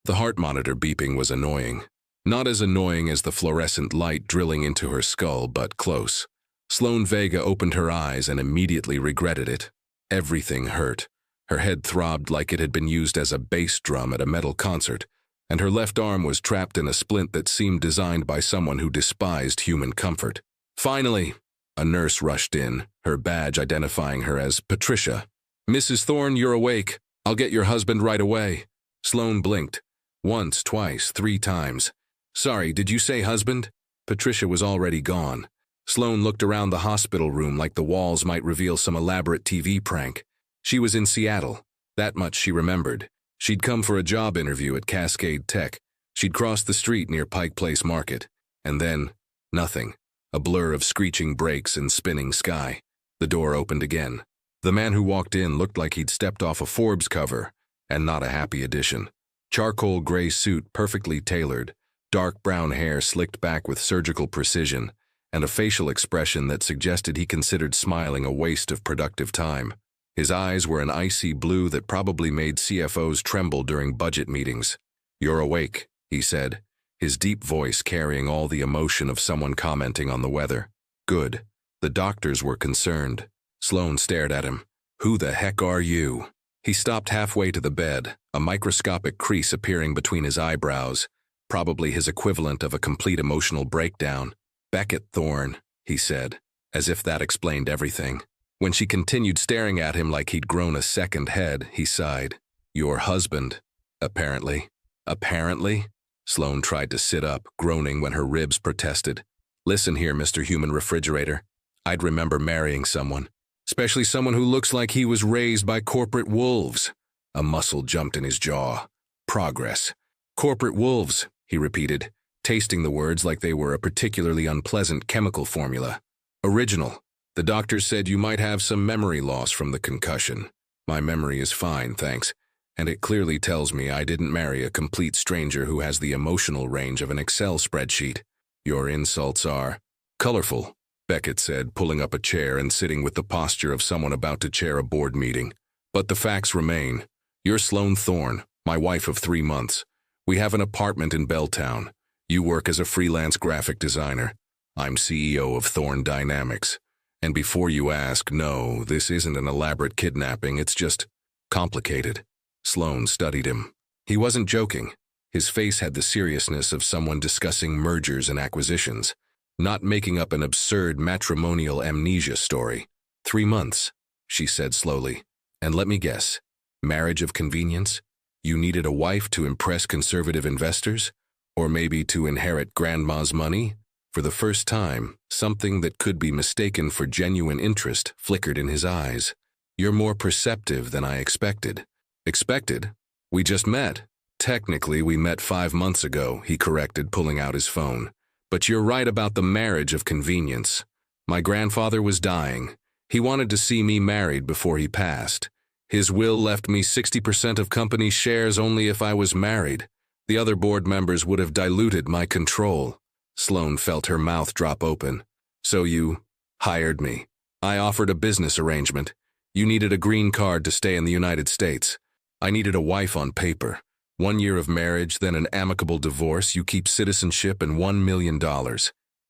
The heart monitor beeping was annoying. Not as annoying as the fluorescent light drilling into her skull, but close. Sloane Vega opened her eyes and immediately regretted it. Everything hurt. Her head throbbed like it had been used as a bass drum at a metal concert, and her left arm was trapped in a splint that seemed designed by someone who despised human comfort. Finally, a nurse rushed in, her badge identifying her as Patricia. "Mrs. Thorne, you're awake. I'll get your husband right away." Sloane blinked. Once, twice, 3 times. "Sorry, did you say husband?" Patricia was already gone. Sloane looked around the hospital room like the walls might reveal some elaborate TV prank. She was in Seattle. That much she remembered. She'd come for a job interview at Cascade Tech. She'd crossed the street near Pike Place Market. And then, nothing. A blur of screeching brakes and spinning sky. The door opened again. The man who walked in looked like he'd stepped off a Forbes cover, and not a happy addition. Charcoal gray suit perfectly tailored, dark brown hair slicked back with surgical precision, and a facial expression that suggested he considered smiling a waste of productive time. His eyes were an icy blue that probably made CFOs tremble during budget meetings. "You're awake," he said, his deep voice carrying all the emotion of someone commenting on the weather. "Good." The doctors were concerned. Sloane stared at him. "Who the heck are you?" He stopped halfway to the bed, a microscopic crease appearing between his eyebrows, probably his equivalent of a complete emotional breakdown. "Beckett Thorne," he said, as if that explained everything. When she continued staring at him like he'd grown a second head, he sighed. "Your husband, apparently." "Apparently?" Sloane tried to sit up, groaning when her ribs protested. "Listen here, Mr. Human Refrigerator. I'd remember marrying someone. Especially someone who looks like he was raised by corporate wolves." A muscle jumped in his jaw. "Progress." "Corporate wolves," he repeated, tasting the words like they were a particularly unpleasant chemical formula. "Original. The doctor said you might have some memory loss from the concussion. My memory is fine, thanks, and it clearly tells me I didn't marry a complete stranger who has the emotional range of an Excel spreadsheet. Your insults are colorful," Beckett said, pulling up a chair and sitting with the posture of someone about to chair a board meeting. "But the facts remain. You're Sloane Thorne, my wife of 3 months. We have an apartment in Belltown. You work as a freelance graphic designer. I'm CEO of Thorne Dynamics. And before you ask, no, this isn't an elaborate kidnapping, it's just complicated." Sloane studied him. He wasn't joking. His face had the seriousness of someone discussing mergers and acquisitions, not making up an absurd matrimonial amnesia story. 3 months, she said slowly. "And let me guess, marriage of convenience? You needed a wife to impress conservative investors? Or maybe to inherit grandma's money?" For the first time, something that could be mistaken for genuine interest flickered in his eyes. "You're more perceptive than I expected." "Expected? We just met." "Technically, we met 5 months ago," he corrected, pulling out his phone. "But you're right about the marriage of convenience. My grandfather was dying. He wanted to see me married before he passed. His will left me 60% of company shares only if I was married. The other board members would have diluted my control." Sloane felt her mouth drop open. "So you hired me. I offered a business arrangement. You needed a green card to stay in the United States. I needed a wife on paper. 1 year of marriage, then an amicable divorce. You keep citizenship and $1 million.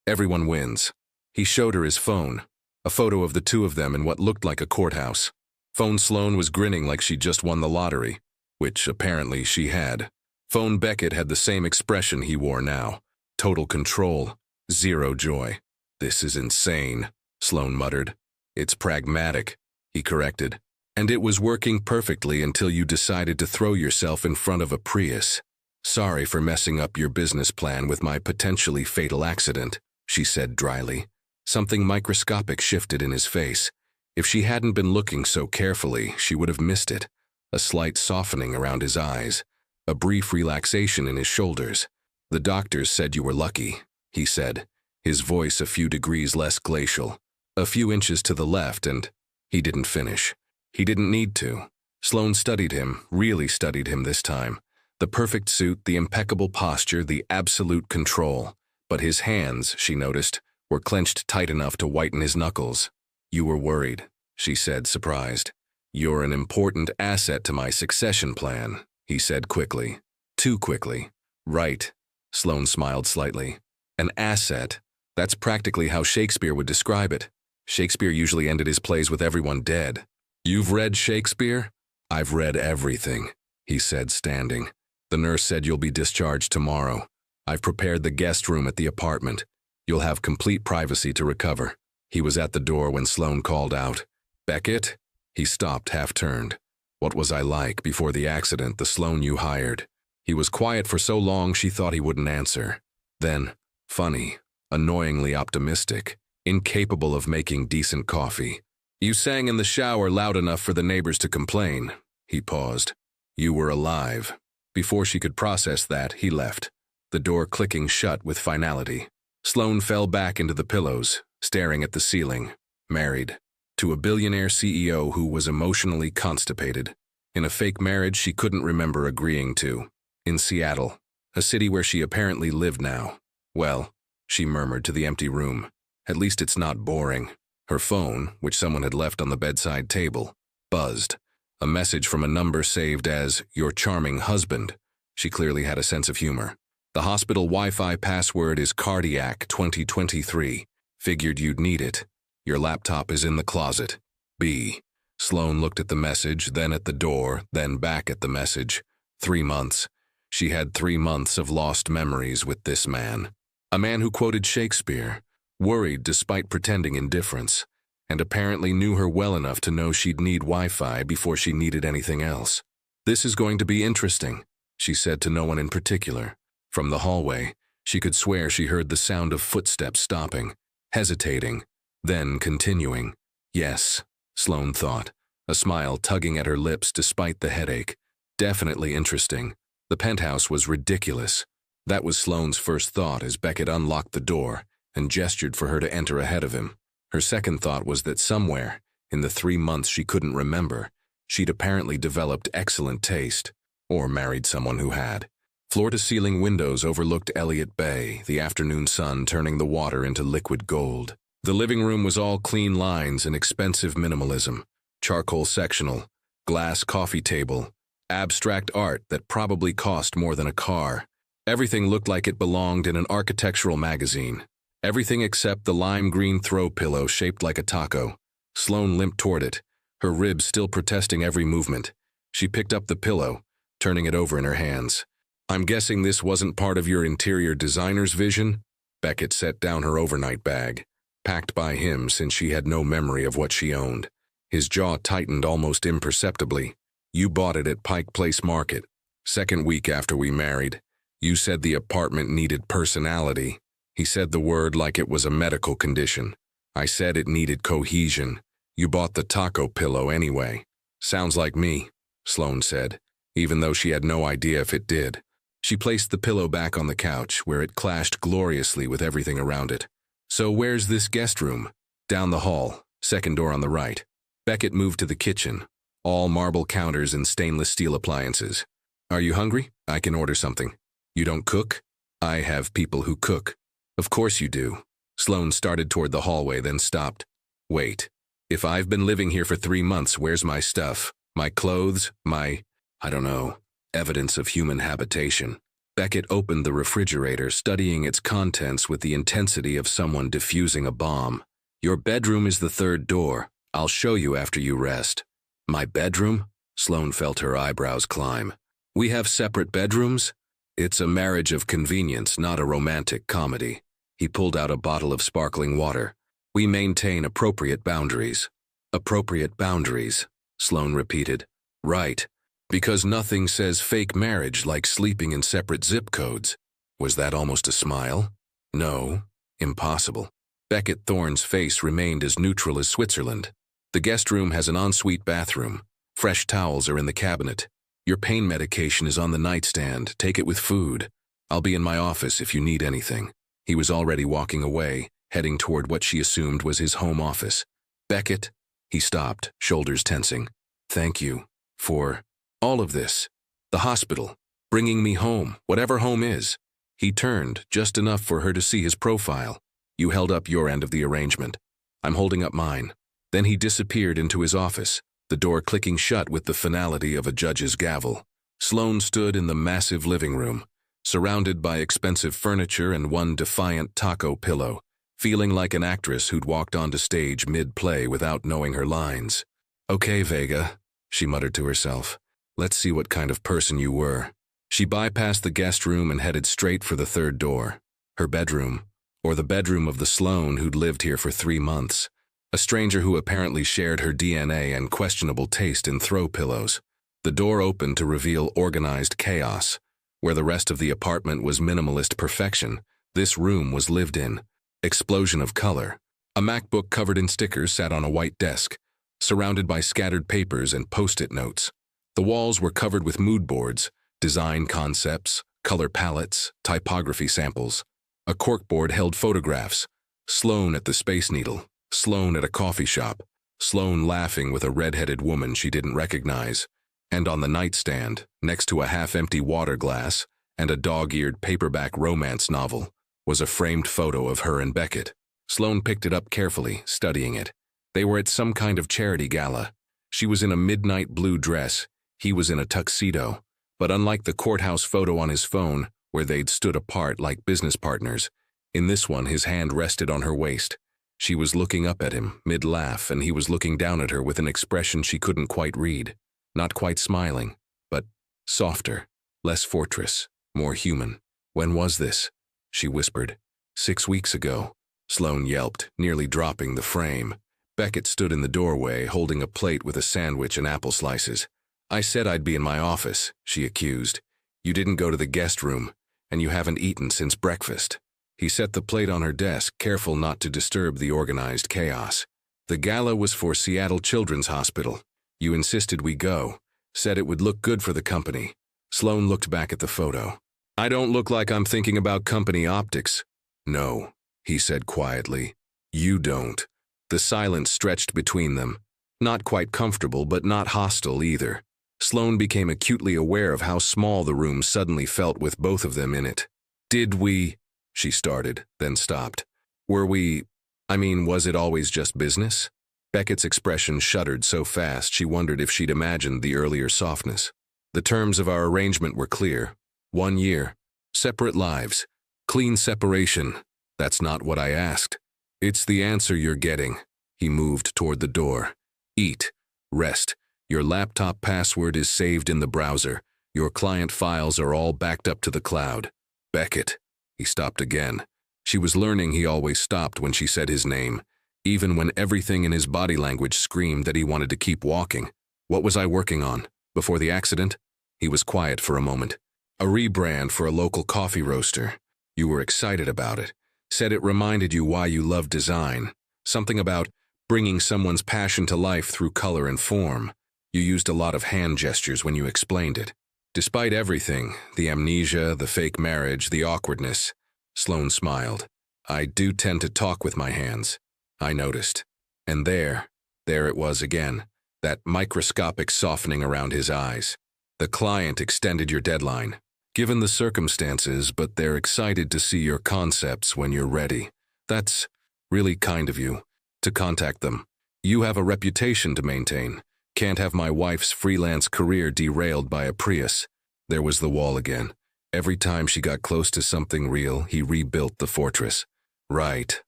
Everyone wins." He showed her his phone, a photo of the two of them in what looked like a courthouse. Phone Sloane was grinning like she'd just won the lottery, which apparently she had. Phone Beckett had the same expression he wore now. Total control, zero joy. "This is insane," Sloane muttered. "It's pragmatic," he corrected. "And it was working perfectly until you decided to throw yourself in front of a Prius. Sorry for messing up your business plan with my potentially fatal accident," she said dryly. Something microscopic shifted in his face. If she hadn't been looking so carefully, she would have missed it. A slight softening around his eyes, a brief relaxation in his shoulders. "The doctors said you were lucky," he said, his voice a few degrees less glacial. "A few inches to the left and—" He didn't finish. He didn't need to. Sloane studied him, really studied him this time. The perfect suit, the impeccable posture, the absolute control. But his hands, she noticed, were clenched tight enough to whiten his knuckles. "You were worried," she said, surprised. "You're an important asset to my succession plan," he said quickly. too quickly. Right. Sloane smiled slightly. An asset. That's practically how Shakespeare would describe it. Shakespeare usually ended his plays with everyone dead. You've read Shakespeare? I've read everything, he said, standing. The nurse said you'll be discharged tomorrow. I've prepared the guest room at the apartment. You'll have complete privacy to recover. He was at the door when Sloane called out, "Beckett?" He stopped, half-turned. What was I like before the accident, the Sloane you hired? He was quiet for so long she thought he wouldn't answer. Then, funny, annoyingly optimistic, incapable of making decent coffee. You sang in the shower loud enough for the neighbors to complain. He paused. You were alive. Before she could process that, he left, the door clicking shut with finality. Sloane fell back into the pillows, staring at the ceiling. Married. To a billionaire CEO who was emotionally constipated. In a fake marriage she couldn't remember agreeing to. In Seattle, a city where she apparently lived now. Well, she murmured to the empty room. At least it's not boring. Her phone, which someone had left on the bedside table, buzzed. A message from a number saved as, "Your charming husband." She clearly had a sense of humor. The hospital Wi-Fi password is Cardiac 2023. Figured you'd need it. Your laptop is in the closet. B. Sloane looked at the message, then at the door, then back at the message. 3 months. She had 3 months of lost memories with this man. A man who quoted Shakespeare, worried despite pretending indifference, and apparently knew her well enough to know she'd need Wi-Fi before she needed anything else. This is going to be interesting, she said to no one in particular. From the hallway, she could swear she heard the sound of footsteps stopping, hesitating, then continuing. Yes, Sloane thought, a smile tugging at her lips despite the headache. Definitely interesting. The penthouse was ridiculous. That was Sloane's first thought as Beckett unlocked the door and gestured for her to enter ahead of him. Her second thought was that somewhere, in the 3 months she couldn't remember, she'd apparently developed excellent taste, or married someone who had. Floor-to-ceiling windows overlooked Elliott Bay, the afternoon sun turning the water into liquid gold. The living room was all clean lines and expensive minimalism. Charcoal sectional, glass coffee table, abstract art that probably cost more than a car. Everything looked like it belonged in an architectural magazine. Everything except the lime green throw pillow shaped like a taco. Sloane limped toward it, her ribs still protesting every movement. She picked up the pillow, turning it over in her hands. I'm guessing this wasn't part of your interior designer's vision? Beckett set down her overnight bag, packed by him since she had no memory of what she owned. His jaw tightened almost imperceptibly. You bought it at Pike Place Market. 2nd week after we married. You said the apartment needed personality. He said the word like it was a medical condition. I said it needed cohesion. You bought the taco pillow anyway. Sounds like me, Sloane said, even though she had no idea if it did. She placed the pillow back on the couch, where it clashed gloriously with everything around it. So where's this guest room? Down the hall, 2nd door on the right. Beckett moved to the kitchen. All marble counters and stainless steel appliances. Are you hungry? I can order something. You don't cook? I have people who cook. Of course you do. Sloane started toward the hallway, then stopped. Wait. If I've been living here for 3 months, where's my stuff? My clothes? I don't know, evidence of human habitation. Beckett opened the refrigerator, studying its contents with the intensity of someone defusing a bomb. Your bedroom is the 3rd door. I'll show you after you rest. My bedroom? Sloane felt her eyebrows climb. We have separate bedrooms? It's a marriage of convenience, not a romantic comedy. He pulled out a bottle of sparkling water. We maintain appropriate boundaries. Appropriate boundaries, Sloane repeated. Right. Because nothing says fake marriage like sleeping in separate zip codes. Was that almost a smile? No. Impossible. Beckett Thorne's face remained as neutral as Switzerland. The guest room has an ensuite bathroom. Fresh towels are in the cabinet. Your pain medication is on the nightstand. Take it with food. I'll be in my office if you need anything. He was already walking away, heading toward what she assumed was his home office. Beckett? He stopped, shoulders tensing. Thank you for all of this. The hospital, bringing me home, whatever home is. He turned, just enough for her to see his profile. You held up your end of the arrangement. I'm holding up mine. Then he disappeared into his office, the door clicking shut with the finality of a judge's gavel. Sloane stood in the massive living room, surrounded by expensive furniture and one defiant taco pillow, feeling like an actress who'd walked onto stage mid-play without knowing her lines. "Okay, Vega," she muttered to herself. "Let's see what kind of person you were." She bypassed the guest room and headed straight for the third door. Her bedroom, or the bedroom of the Sloane who'd lived here for 3 months. A stranger who apparently shared her DNA and questionable taste in throw pillows. The door opened to reveal organized chaos. Where the rest of the apartment was minimalist perfection, this room was lived in. Explosion of color. A MacBook covered in stickers sat on a white desk, surrounded by scattered papers and post-it notes. The walls were covered with mood boards, design concepts, color palettes, typography samples. A corkboard held photographs. Sloane at the Space Needle, Sloane at a coffee shop, Sloane laughing with a red-headed woman she didn't recognize. And on the nightstand, next to a half-empty water glass and a dog-eared paperback romance novel, was a framed photo of her and Beckett. Sloane picked it up carefully, studying it. They were at some kind of charity gala. She was in a midnight blue dress. He was in a tuxedo. But unlike the courthouse photo on his phone, where they'd stood apart like business partners, in this one his hand rested on her waist. She was looking up at him, mid-laugh, and he was looking down at her with an expression she couldn't quite read. Not quite smiling, but softer, less fortress, more human. "When was this?" she whispered. "6 weeks ago." Sloane yelped, nearly dropping the frame. Beckett stood in the doorway, holding a plate with a sandwich and apple slices. "I said I'd be in my office," she accused. "You didn't go to the guest room, and you haven't eaten since breakfast." He set the plate on her desk, careful not to disturb the organized chaos. "The gala was for Seattle Children's Hospital. You insisted we go, said it would look good for the company." Sloane looked back at the photo. "I don't look like I'm thinking about company optics." "No," he said quietly. "You don't." The silence stretched between them. Not quite comfortable, but not hostile either. Sloane became acutely aware of how small the room suddenly felt with both of them in it. "Did we?" she started, then stopped. "Were we? Was it always just business?" Beckett's expression shuddered so fast she wondered if she'd imagined the earlier softness. "The terms of our arrangement were clear. 1 year. Separate lives. Clean separation. That's not what I asked." "It's the answer you're getting." He moved toward the door. "Eat. Rest. Your laptop password is saved in the browser. Your client files are all backed up to the cloud." "Beckett." He stopped again. She was learning he always stopped when she said his name, even when everything in his body language screamed that he wanted to keep walking. "What was I working on? Before the accident?" He was quiet for a moment. "A rebrand for a local coffee roaster. You were excited about it. Said it reminded you why you love design. Something about bringing someone's passion to life through color and form. You used a lot of hand gestures when you explained it. Despite everything, the amnesia, the fake marriage, the awkwardness," Sloane smiled. "I do tend to talk with my hands. I noticed." And there it was again, that microscopic softening around his eyes. "The client extended your deadline. Given the circumstances, but they're excited to see your concepts when you're ready. That's really kind of you, to contact them. You have a reputation to maintain. Can't have my wife's freelance career derailed by a Prius." There was the wall again. Every time she got close to something real, he rebuilt the fortress. "Right,"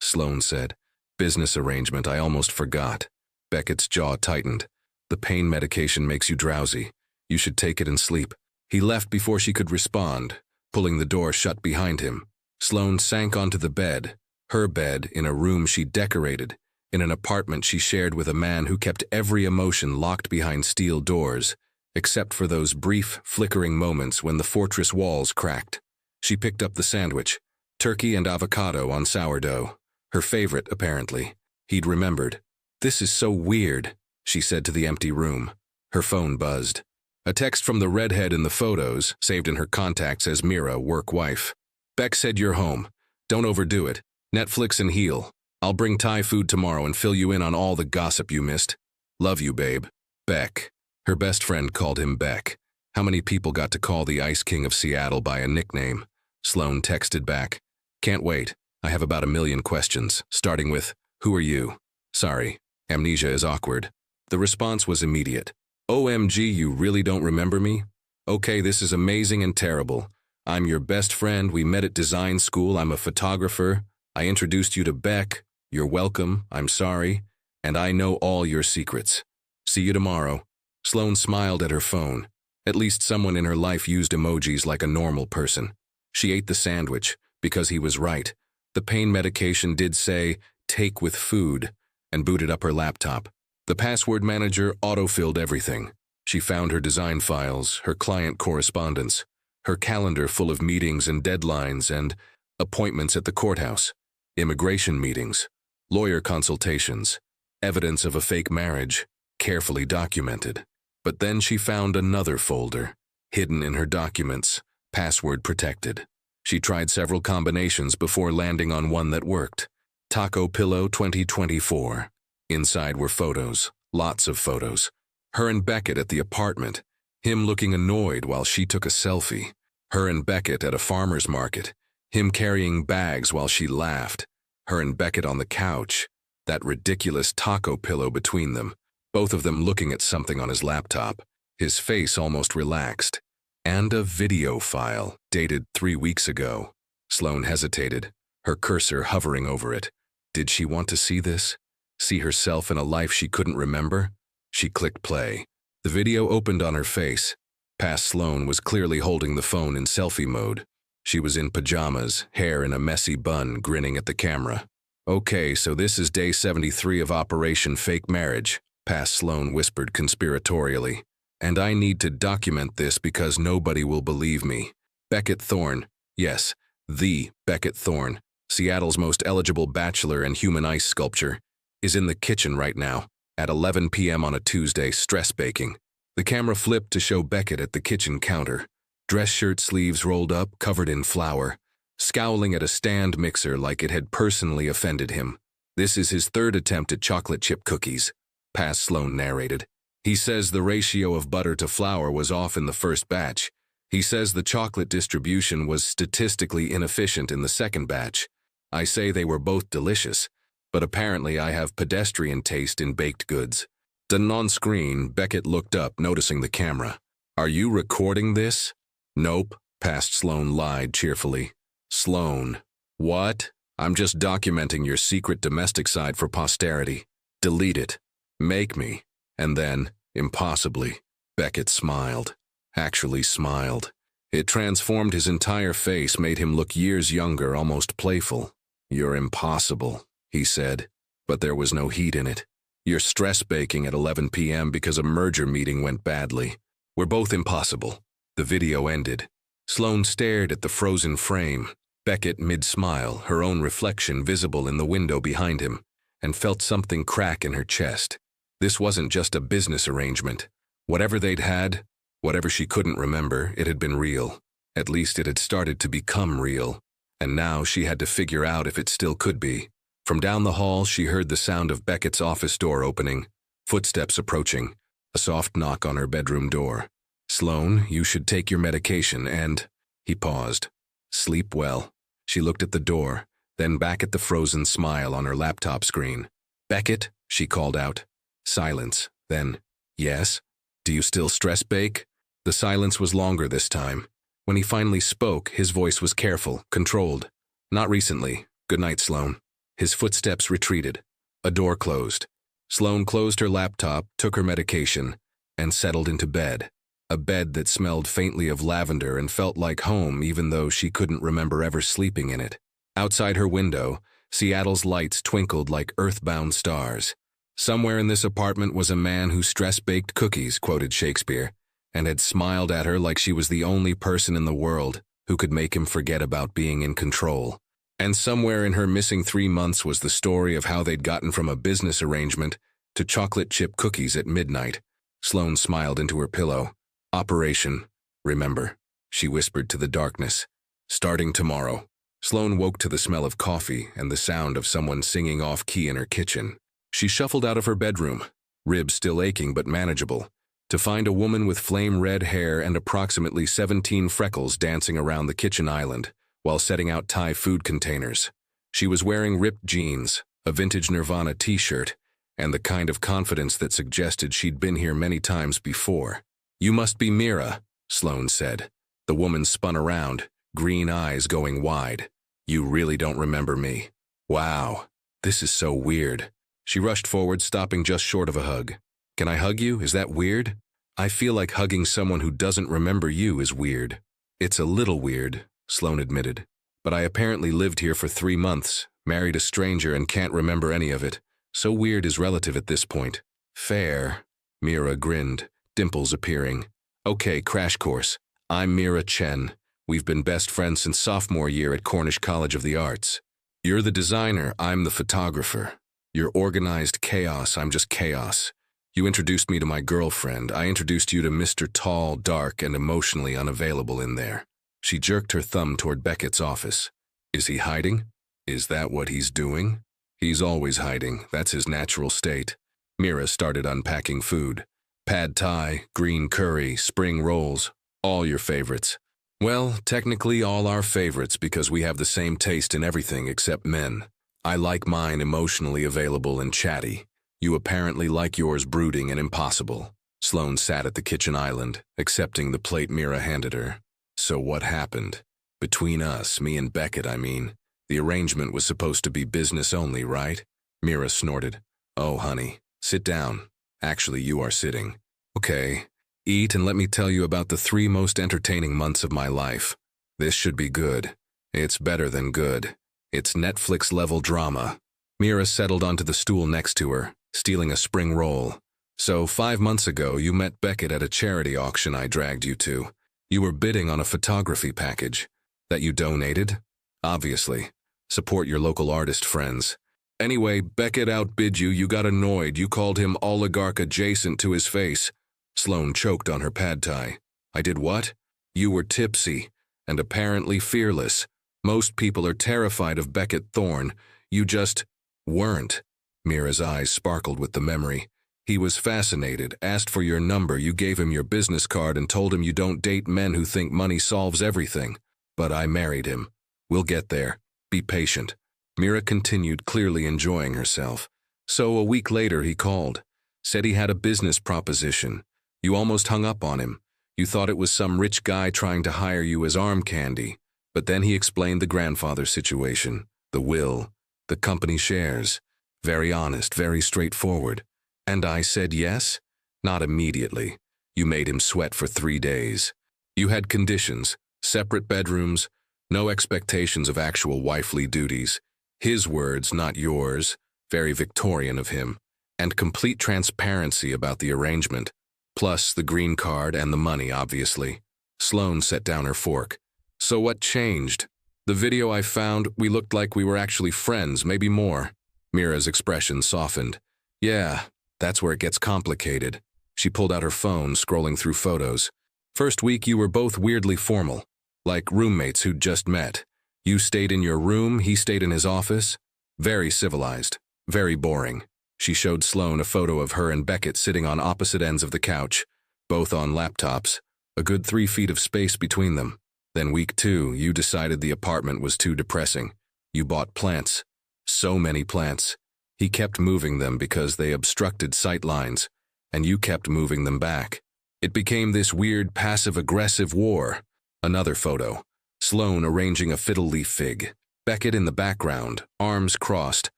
Sloane said. "Business arrangement, I almost forgot." Beckett's jaw tightened. "The pain medication makes you drowsy. You should take it and sleep." He left before she could respond, pulling the door shut behind him. Sloane sank onto the bed, her bed in a room she decorated, in an apartment she shared with a man who kept every emotion locked behind steel doors, except for those brief, flickering moments when the fortress walls cracked. She picked up the sandwich, turkey and avocado on sourdough, her favorite, apparently. He'd remembered. "This is so weird," she said to the empty room. Her phone buzzed. A text from the redhead in the photos, saved in her contacts as Mira, work wife. "Beck said you're home. Don't overdo it. Netflix and heal. I'll bring Thai food tomorrow and fill you in on all the gossip you missed. Love you, babe. Beck." Her best friend called him Beck. How many people got to call the Ice King of Seattle by a nickname? Sloane texted back. "Can't wait. I have about 1,000,000 questions, starting with, who are you? Sorry, amnesia is awkward." The response was immediate. "OMG, you really don't remember me? Okay, this is amazing and terrible. I'm your best friend. We met at design school. I'm a photographer. I introduced you to Beck. You're welcome. I'm sorry. And I know all your secrets. See you tomorrow. Sloane smiled at her phone. At least someone in her life used emojis like a normal person. She ate the sandwich, because he was right. The pain medication did say, "Take with food," and booted up her laptop. The password manager autofilled everything. She found her design files, her client correspondence, her calendar full of meetings and deadlines and appointments at the courthouse, immigration meetings, lawyer consultations, evidence of a fake marriage, carefully documented. But then she found another folder, hidden in her documents, password protected. She tried several combinations before landing on one that worked. Taco Pillow 2024. Inside were photos, lots of photos. Her and Beckett at the apartment, him looking annoyed while she took a selfie. Her and Beckett at a farmer's market, him carrying bags while she laughed. Her and Beckett on the couch, that ridiculous taco pillow between them, both of them looking at something on his laptop, his face almost relaxed. And a video file, dated 3 weeks ago. Sloane hesitated, her cursor hovering over it. Did she want to see this? See herself in a life she couldn't remember? She clicked play. The video opened on her face. Past Sloane was clearly holding the phone in selfie mode. She was in pajamas, hair in a messy bun, grinning at the camera. Okay, so this is day 73 of Operation Fake Marriage, Past Sloane whispered conspiratorially. And I need to document this because nobody will believe me. Beckett Thorne, yes, the Beckett Thorne, Seattle's most eligible bachelor and human ice sculpture, is in the kitchen right now, at 11 p.m. on a Tuesday, stress baking. The camera flipped to show Beckett at the kitchen counter, dress shirt sleeves rolled up, covered in flour, scowling at a stand mixer like it had personally offended him. This is his third attempt at chocolate chip cookies, Past Sloane narrated. He says the ratio of butter to flour was off in the first batch. He says the chocolate distribution was statistically inefficient in the second batch. I say they were both delicious, but apparently I have pedestrian taste in baked goods. Then on screen, Beckett looked up, noticing the camera. Are you recording this? Nope, Past Sloane lied cheerfully. Sloane. What? I'm just documenting your secret domestic side for posterity. Delete it. Make me. And then, impossibly, Beckett smiled. Actually smiled. It transformed his entire face, made him look years younger, almost playful. You're impossible, he said, but there was no heat in it. You're stress baking at 11 p.m. because a merger meeting went badly. We're both impossible. The video ended. Sloane stared at the frozen frame, Beckett mid-smile, her own reflection visible in the window behind him, and felt something crack in her chest. This wasn't just a business arrangement. Whatever they'd had, whatever she couldn't remember, it had been real. At least it had started to become real. And now she had to figure out if it still could be. From down the hall, she heard the sound of Beckett's office door opening, footsteps approaching, a soft knock on her bedroom door. Sloane, you should take your medication and... He paused. Sleep well. She looked at the door, then back at the frozen smile on her laptop screen. Beckett, she called out. Silence. Then, yes? Do you still stress bake? The silence was longer this time. When he finally spoke, his voice was careful, controlled. Not recently. Good night, Sloane. His footsteps retreated. A door closed. Sloane closed her laptop, took her medication, and settled into bed. A bed that smelled faintly of lavender and felt like home even though she couldn't remember ever sleeping in it. Outside her window, Seattle's lights twinkled like earthbound stars. Somewhere in this apartment was a man who stress-baked cookies, quoted Shakespeare, and had smiled at her like she was the only person in the world who could make him forget about being in control. And somewhere in her missing 3 months was the story of how they'd gotten from a business arrangement to chocolate chip cookies at midnight. Sloane smiled into her pillow. Operation, remember, she whispered to the darkness. Starting tomorrow. Sloane woke to the smell of coffee and the sound of someone singing off-key in her kitchen. She shuffled out of her bedroom, ribs still aching but manageable, to find a woman with flame-red hair and approximately 17 freckles dancing around the kitchen island while setting out Thai food containers. She was wearing ripped jeans, a vintage Nirvana t-shirt, and the kind of confidence that suggested she'd been here many times before. You must be Mira, Sloane said. The woman spun around, green eyes going wide. You really don't remember me. Wow, this is so weird. She rushed forward, stopping just short of a hug. Can I hug you? Is that weird? I feel like hugging someone who doesn't remember you is weird. It's a little weird, Sloane admitted. But I apparently lived here for 3 months, married a stranger and can't remember any of it. So weird is relative at this point. Fair. Mira grinned, dimples appearing. Okay, crash course. I'm Mira Chen. We've been best friends since sophomore year at Cornish College of the Arts. You're the designer, I'm the photographer. You're organized chaos, I'm just chaos. You introduced me to my girlfriend. I introduced you to Mr. Tall, dark, and emotionally unavailable in there. She jerked her thumb toward Beckett's office. Is he hiding? Is that what he's doing? He's always hiding. That's his natural state. Mira started unpacking food. Pad Thai, green curry, spring rolls, all your favorites. Well, technically all our favorites because we have the same taste in everything except men. I like mine emotionally available and chatty. You apparently like yours brooding and impossible. Sloane sat at the kitchen island, accepting the plate Mira handed her. So what happened? Between us, me and Beckett, I mean. The arrangement was supposed to be business only, right? Mira snorted. Oh, honey, sit down. Actually, you are sitting. Okay, eat and let me tell you about the 3 most entertaining months of my life. This should be good. It's better than good. It's Netflix-level drama. Mira settled onto the stool next to her, stealing a spring roll. So 5 months ago, you met Beckett at a charity auction I dragged you to. You were bidding on a photography package. That you donated? Obviously. Support your local artist friends. Anyway, Beckett outbid you. You got annoyed. You called him oligarch adjacent to his face. Sloane choked on her pad thai. I did what? You were tipsy and apparently fearless. Most people are terrified of Beckett Thorne. You just weren't. Mira's eyes sparkled with the memory. He was fascinated, asked for your number, you gave him your business card and told him you don't date men who think money solves everything. But I married him. We'll get there. Be patient. Mira continued, clearly enjoying herself. So a week later he called. Said he had a business proposition. You almost hung up on him. You thought it was some rich guy trying to hire you as arm candy. But then he explained the grandfather situation, the will, the company shares. Very honest, very straightforward. And I said yes? Not immediately. You made him sweat for 3 days. You had conditions, separate bedrooms, no expectations of actual wifely duties. His words, not yours, very Victorian of him, and complete transparency about the arrangement, plus the green card and the money, obviously. Sloane set down her fork. So what changed? The video I found, we looked like we were actually friends, maybe more. Mira's expression softened. Yeah, that's where it gets complicated. She pulled out her phone, scrolling through photos. First week you were both weirdly formal, like roommates who'd just met. You stayed in your room, he stayed in his office. Very civilized, very boring. She showed Sloane a photo of her and Beckett sitting on opposite ends of the couch, both on laptops, a good 3 feet of space between them. Then week 2, you decided the apartment was too depressing. You bought plants. So many plants. He kept moving them because they obstructed sight lines, and you kept moving them back. It became this weird passive-aggressive war. Another photo. Sloane arranging a fiddle leaf fig. Beckett in the background, arms crossed,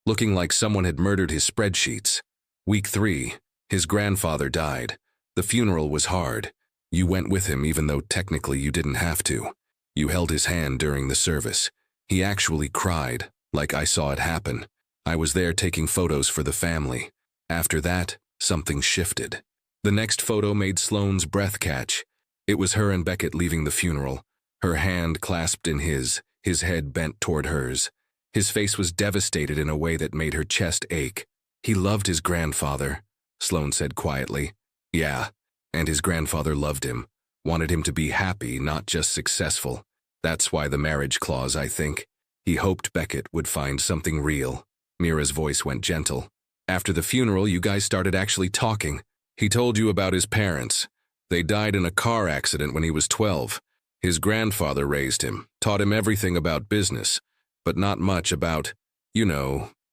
looking like someone had murdered his spreadsheets. Week 3, his grandfather died. The funeral was hard. You went with him even though technically you didn't have to. You held his hand during the service. He actually cried, like I saw it happen. I was there taking photos for the family. After that, something shifted. The next photo made Sloane's breath catch. It was her and Beckett leaving the funeral, her hand clasped in his head bent toward hers. His face was devastated in a way that made her chest ache. He loved his grandfather, Sloane said quietly. Yeah, and his grandfather loved him, wanted him to be happy, not just successful. That's why the marriage clause, I think. He hoped Beckett would find something real. Mira's voice went gentle. After the funeral, you guys started actually talking. He told you about his parents. They died in a car accident when he was 12. His grandfather raised him, taught him everything about business, but not much about,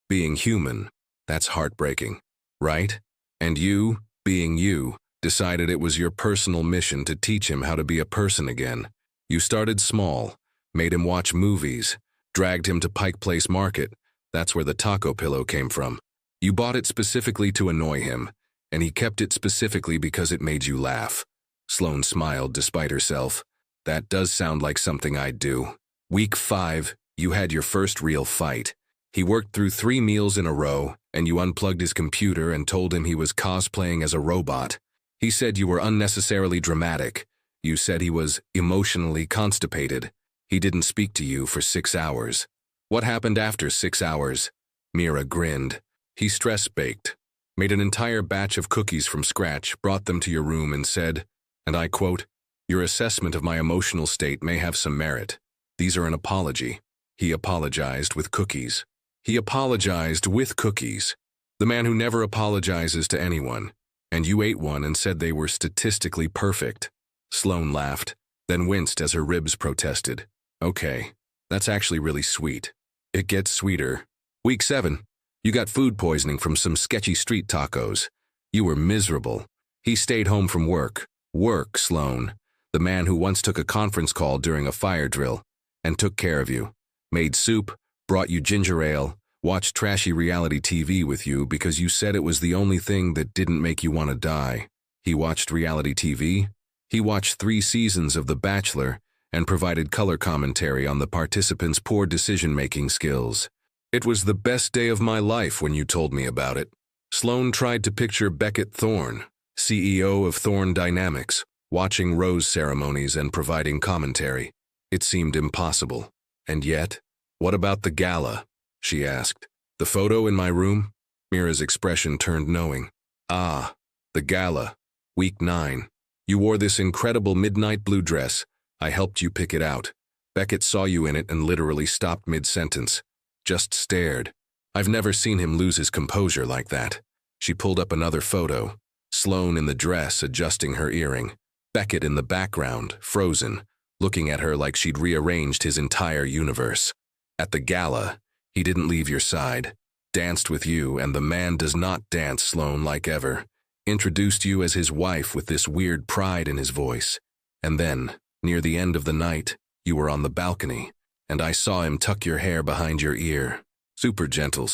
being human. That's heartbreaking, right? And you, being you, Decided it was your personal mission to teach him how to be a person again. You started small, made him watch movies, dragged him to Pike Place Market. That's where the taco pillow came from. You bought it specifically to annoy him, and he kept it specifically because it made you laugh. Sloane smiled despite herself. That does sound like something I'd do. Week 5, you had your first real fight. He worked through 3 meals in a row, and you unplugged his computer and told him he was cosplaying as a robot. He said you were unnecessarily dramatic. You said he was emotionally constipated. He didn't speak to you for 6 hours. What happened after 6 hours? Mira grinned. He stress-baked, made an entire batch of cookies from scratch, brought them to your room and said, and I quote, "Your assessment of my emotional state may have some merit. These are an apology." He apologized with cookies. He apologized with cookies. The man who never apologizes to anyone. And you ate one and said they were statistically perfect. Sloane laughed, then winced as her ribs protested. Okay, that's actually really sweet. It gets sweeter. Week 7, you got food poisoning from some sketchy street tacos. You were miserable. He stayed home from work. Work, Sloane. The man who once took a conference call during a fire drill and took care of you. Made soup, brought you ginger ale, watched trashy reality TV with you because you said it was the only thing that didn't make you want to die. He watched reality TV. He watched 3 seasons of The Bachelor and provided color commentary on the participants' poor decision-making skills. It was the best day of my life when you told me about it. Sloane tried to picture Beckett Thorne, CEO of Thorne Dynamics, watching rose ceremonies and providing commentary. It seemed impossible. And yet, what about the gala? She asked. The photo in my room? Mira's expression turned knowing. Ah, the gala. Week 9. You wore this incredible midnight blue dress. I helped you pick it out. Beckett saw you in it and literally stopped mid-sentence. Just stared. I've never seen him lose his composure like that. She pulled up another photo. Sloane in the dress adjusting her earring. Beckett in the background, frozen, looking at her like she'd rearranged his entire universe. At the gala, he didn't leave your side. Danced with you, and the man does not dance, Sloane, like ever. Introduced you as his wife with this weird pride in his voice. And then, near the end of the night, you were on the balcony, and I saw him tuck your hair behind your ear. Super gentle,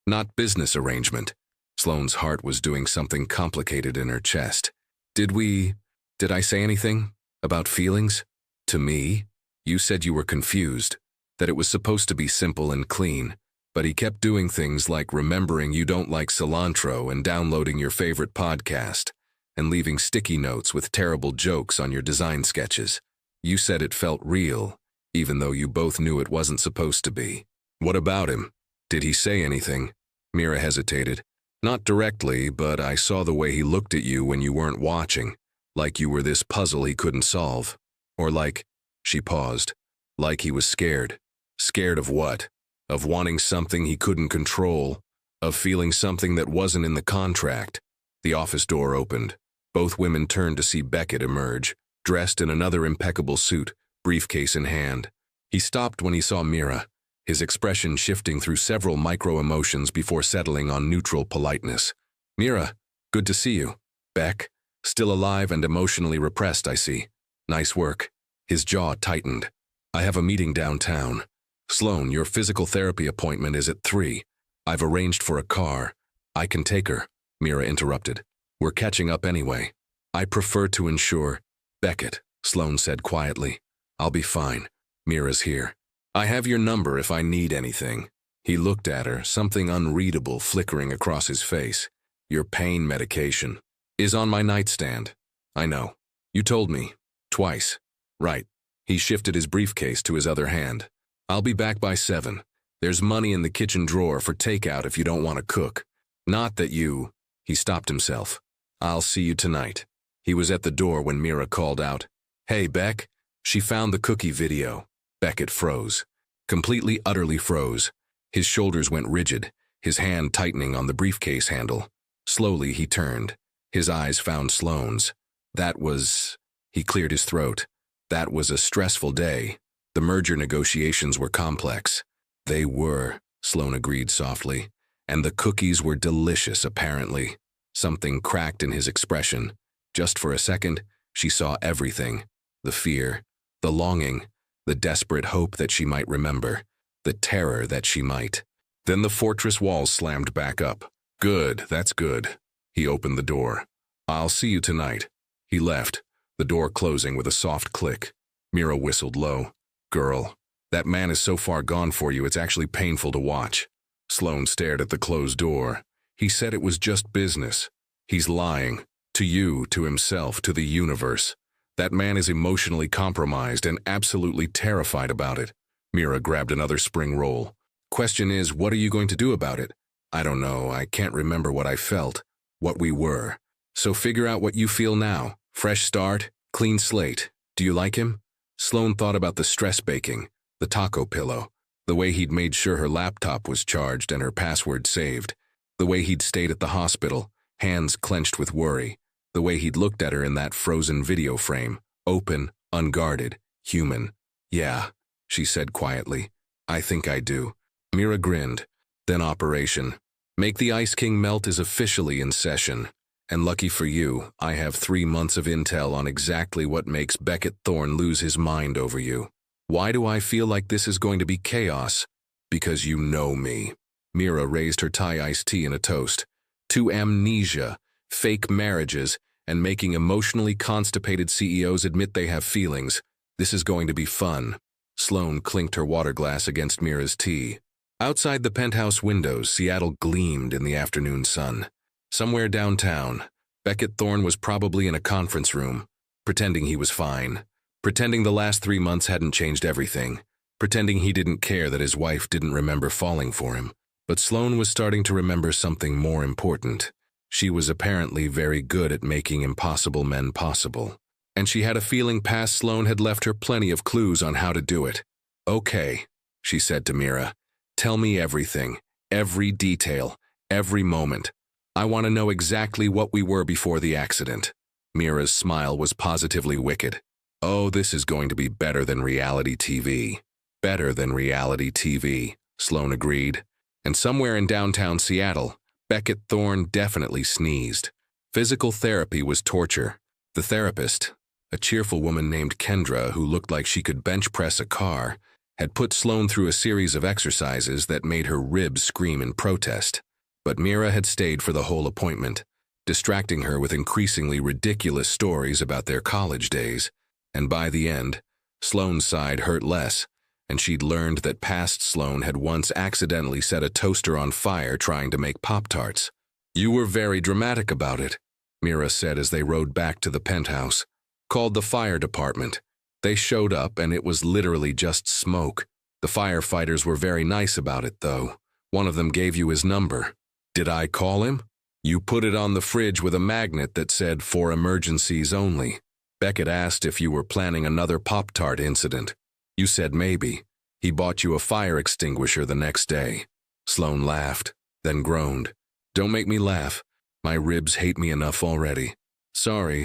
not business arrangement. Sloane's heart was doing something complicated in her chest. Did I say anything? About feelings? To me? You said you were confused, that it was supposed to be simple and clean, but he kept doing things like remembering you don't like cilantro and downloading your favorite podcast, and leaving sticky notes with terrible jokes on your design sketches. You said it felt real, even though you both knew it wasn't supposed to be. What about him? Did he say anything? Mira hesitated. Not directly, but I saw the way he looked at you when you weren't watching, like you were this puzzle he couldn't solve. Or like, she paused, like he was scared. Scared of what? Of wanting something he couldn't control, of feeling something that wasn't in the contract. The office door opened. Both women turned to see Beckett emerge, dressed in another impeccable suit, briefcase in hand. He stopped when he saw Mira, his expression shifting through several micro-emotions before settling on neutral politeness. Mira, good to see you. Beck, still alive and emotionally repressed, I see. Nice work. His jaw tightened. I have a meeting downtown. Sloane, your physical therapy appointment is at 3. I've arranged for a car. I can take her, Mira interrupted. We're catching up anyway. I prefer to ensure. Beckett, Sloane said quietly. I'll be fine. Mira's here. I have your number if I need anything. He looked at her, something unreadable flickering across his face. Your pain medication is on my nightstand. I know. You told me. Twice. Right. He shifted his briefcase to his other hand. I'll be back by 7. There's money in the kitchen drawer for takeout if you don't want to cook. Not that you... He stopped himself. I'll see you tonight. He was at the door when Mira called out, Hey, Beck. She found the cookie video. Beckett froze. Completely, utterly froze. His shoulders went rigid, his hand tightening on the briefcase handle. Slowly he turned. His eyes found Sloane's. That was... He cleared his throat. That was a stressful day. The merger negotiations were complex. They were, Sloane agreed softly. And the cookies were delicious, apparently. Something cracked in his expression. Just for a second, she saw everything. The fear, the longing, the desperate hope that she might remember, the terror that she might. Then the fortress walls slammed back up. Good, that's good. He opened the door. I'll see you tonight. He left, the door closing with a soft click. Mira whistled low. Girl, that man is so far gone for you it's actually painful to watch. Sloane stared at the closed door. He said it was just business. He's lying. To you, to himself, to the universe. That man is emotionally compromised and absolutely terrified about it. Mira grabbed another spring roll. Question is, what are you going to do about it? I don't know. I can't remember what I felt, what we were. So figure out what you feel now. Fresh start, clean slate. Do you like him? Sloane thought about the stress baking, the taco pillow, the way he'd made sure her laptop was charged and her password saved, the way he'd stayed at the hospital, hands clenched with worry, the way he'd looked at her in that frozen video frame, open, unguarded, human. Yeah, she said quietly. I think I do. Mira grinned. Then operation. Make the Ice King melt is officially in session. And lucky for you, I have 3 months of intel on exactly what makes Beckett Thorne lose his mind over you. Why do I feel like this is going to be chaos? Because you know me. Mira raised her Thai iced tea in a toast. To amnesia, fake marriages, and making emotionally constipated CEOs admit they have feelings. This is going to be fun. Sloane clinked her water glass against Mira's tea. Outside the penthouse windows, Seattle gleamed in the afternoon sun. Somewhere downtown, Beckett Thorne was probably in a conference room, pretending he was fine, pretending the last 3 months hadn't changed everything, pretending he didn't care that his wife didn't remember falling for him. But Sloane was starting to remember something more important. She was apparently very good at making impossible men possible. And she had a feeling past Sloane had left her plenty of clues on how to do it. Okay, she said to Mira. Tell me everything, every detail, every moment. I want to know exactly what we were before the accident. Mira's smile was positively wicked. Oh, this is going to be better than reality TV. Better than reality TV, Sloane agreed. And somewhere in downtown Seattle, Beckett Thorne definitely sneezed. Physical therapy was torture. The therapist, a cheerful woman named Kendra who looked like she could bench press a car, had put Sloane through a series of exercises that made her ribs scream in protest. But Mira had stayed for the whole appointment, distracting her with increasingly ridiculous stories about their college days. And by the end, Sloane's side hurt less, and she'd learned that past Sloane had once accidentally set a toaster on fire trying to make Pop-Tarts. You were very dramatic about it, Mira said as they rode back to the penthouse. Called the fire department. They showed up and it was literally just smoke. The firefighters were very nice about it, though. One of them gave you his number. Did I call him? You put it on the fridge with a magnet that said for emergencies only. Beckett asked if you were planning another Pop-Tart incident. You said maybe. He bought you a fire extinguisher the next day. Sloane laughed, then groaned. Don't make me laugh. My ribs hate me enough already. Sorry,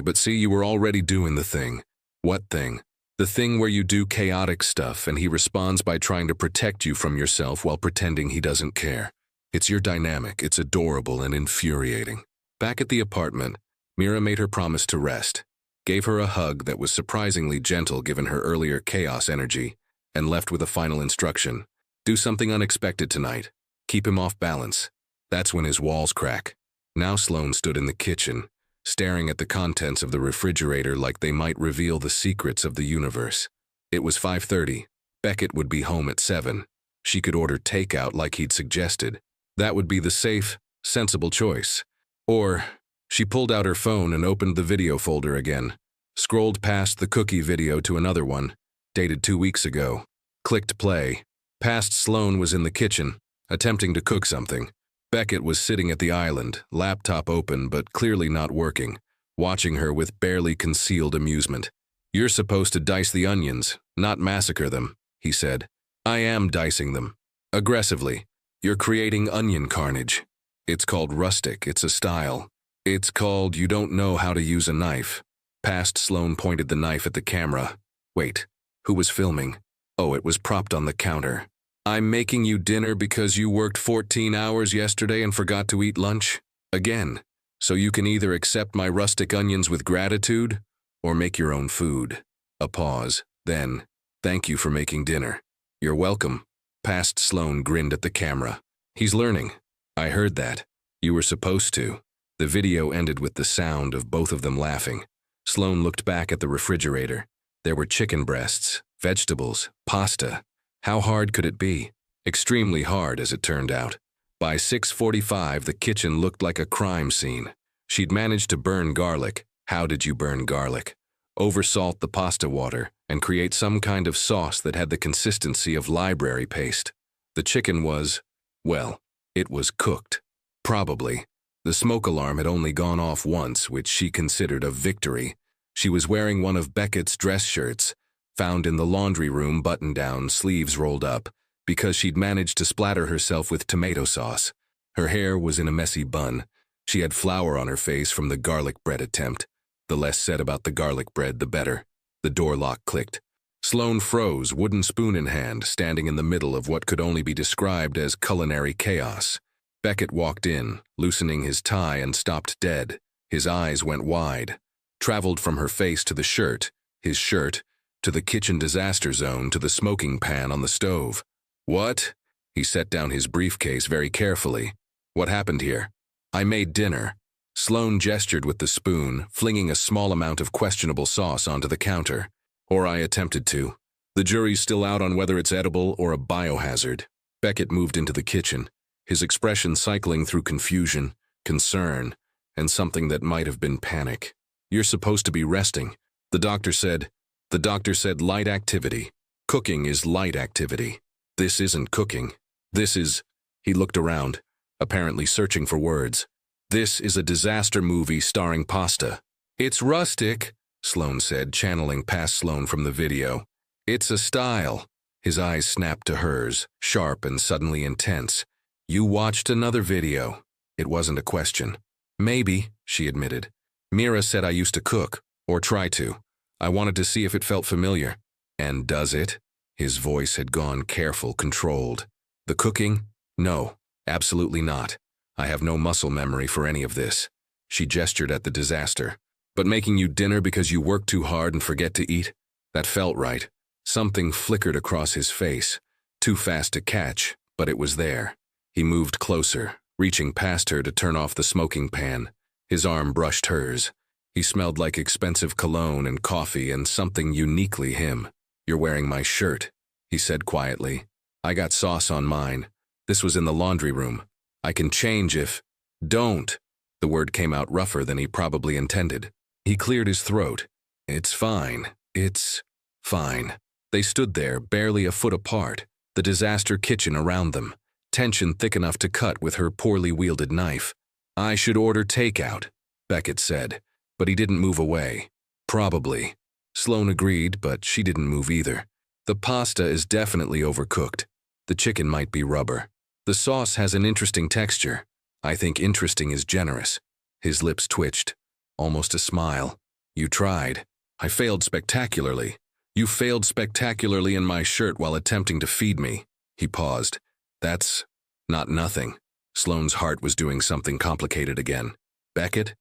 but see, you were already doing the thing. What thing? The thing where you do chaotic stuff and he responds by trying to protect you from yourself while pretending he doesn't care. It's your dynamic. It's adorable and infuriating. Back at the apartment, Mira made her promise to rest, gave her a hug that was surprisingly gentle given her earlier chaos energy, and left with a final instruction. Do something unexpected tonight. Keep him off balance. That's when his walls crack. Now Sloane stood in the kitchen, staring at the contents of the refrigerator like they might reveal the secrets of the universe. It was 5:30. Beckett would be home at 7. She could order takeout like he'd suggested. That would be the safe, sensible choice. Or, she pulled out her phone and opened the video folder again, scrolled past the cookie video to another one, dated 2 weeks ago, clicked play. Past Sloane was in the kitchen, attempting to cook something. Beckett was sitting at the island, laptop open but clearly not working, watching her with barely concealed amusement. You're supposed to dice the onions, not massacre them, he said. I am dicing them. Aggressively. You're creating onion carnage. It's called rustic, it's a style. It's called you don't know how to use a knife. Past Sloane pointed the knife at the camera. Wait, who was filming? Oh, it was propped on the counter. I'm making you dinner because you worked 14 hours yesterday and forgot to eat lunch? Again, So you can either accept my rustic onions with gratitude, or make your own food. A pause, then, thank you for making dinner. You're welcome. Past Sloane grinned at the camera. He's learning. I heard that. You were supposed to. The video ended with the sound of both of them laughing. Sloane looked back at the refrigerator. There were chicken breasts, vegetables, pasta. How hard could it be? Extremely hard, as it turned out. By 6:45, the kitchen looked like a crime scene. She'd managed to burn garlic. How did you burn garlic? Oversalt the pasta water and create some kind of sauce that had the consistency of library paste. The chicken was, well, it was cooked. Probably. The smoke alarm had only gone off once, which she considered a victory. She was wearing one of Beckett's dress shirts, found in the laundry room, button-down, sleeves rolled up, because she'd managed to splatter herself with tomato sauce. Her hair was in a messy bun. She had flour on her face from the garlic bread attempt. The less said about the garlic bread, the better. The door lock clicked. Sloane froze, wooden spoon in hand, standing in the middle of what could only be described as culinary chaos. Beckett walked in, loosening his tie, and stopped dead. His eyes went wide, traveled from her face to the shirt, his shirt, to the kitchen disaster zone, to the smoking pan on the stove. What? He set down his briefcase very carefully. What happened here? I made dinner. Sloane gestured with the spoon, flinging a small amount of questionable sauce onto the counter. Or I attempted to. The jury's still out on whether it's edible or a biohazard. Beckett moved into the kitchen, his expression cycling through confusion, concern, and something that might have been panic. You're supposed to be resting. The doctor said light activity. Cooking is light activity. This isn't cooking. This is... He looked around, apparently searching for words. This is a disaster movie starring pasta. It's rustic, Sloane said, channeling past Sloane from the video. It's a style. His eyes snapped to hers, sharp and suddenly intense. You watched another video. It wasn't a question. Maybe, she admitted. Mira said I used to cook, or try to. I wanted to see if it felt familiar. And does it? His voice had gone careful, controlled. The cooking? No, absolutely not. I have no muscle memory for any of this. She gestured at the disaster. But making you dinner because you work too hard and forget to eat? That felt right. Something flickered across his face. Too fast to catch, but it was there. He moved closer, reaching past her to turn off the smoking pan. His arm brushed hers. He smelled like expensive cologne and coffee and something uniquely him. You're wearing my shirt, he said quietly. I got sauce on mine. This was in the laundry room. I can change if... Don't. The word came out rougher than he probably intended. He cleared his throat. It's fine. It's fine. They stood there, barely a foot apart, the disaster kitchen around them, tension thick enough to cut with her poorly wielded knife. I should order takeout, Beckett said, but he didn't move away. Probably. Sloane agreed, but she didn't move either. The pasta is definitely overcooked. The chicken might be rubber. The sauce has an interesting texture. I think interesting is generous. His lips twitched. Almost a smile. You tried. I failed spectacularly. You failed spectacularly in my shirt while attempting to feed me. He paused. That's not nothing. Sloane's heart was doing something complicated again. Beckett?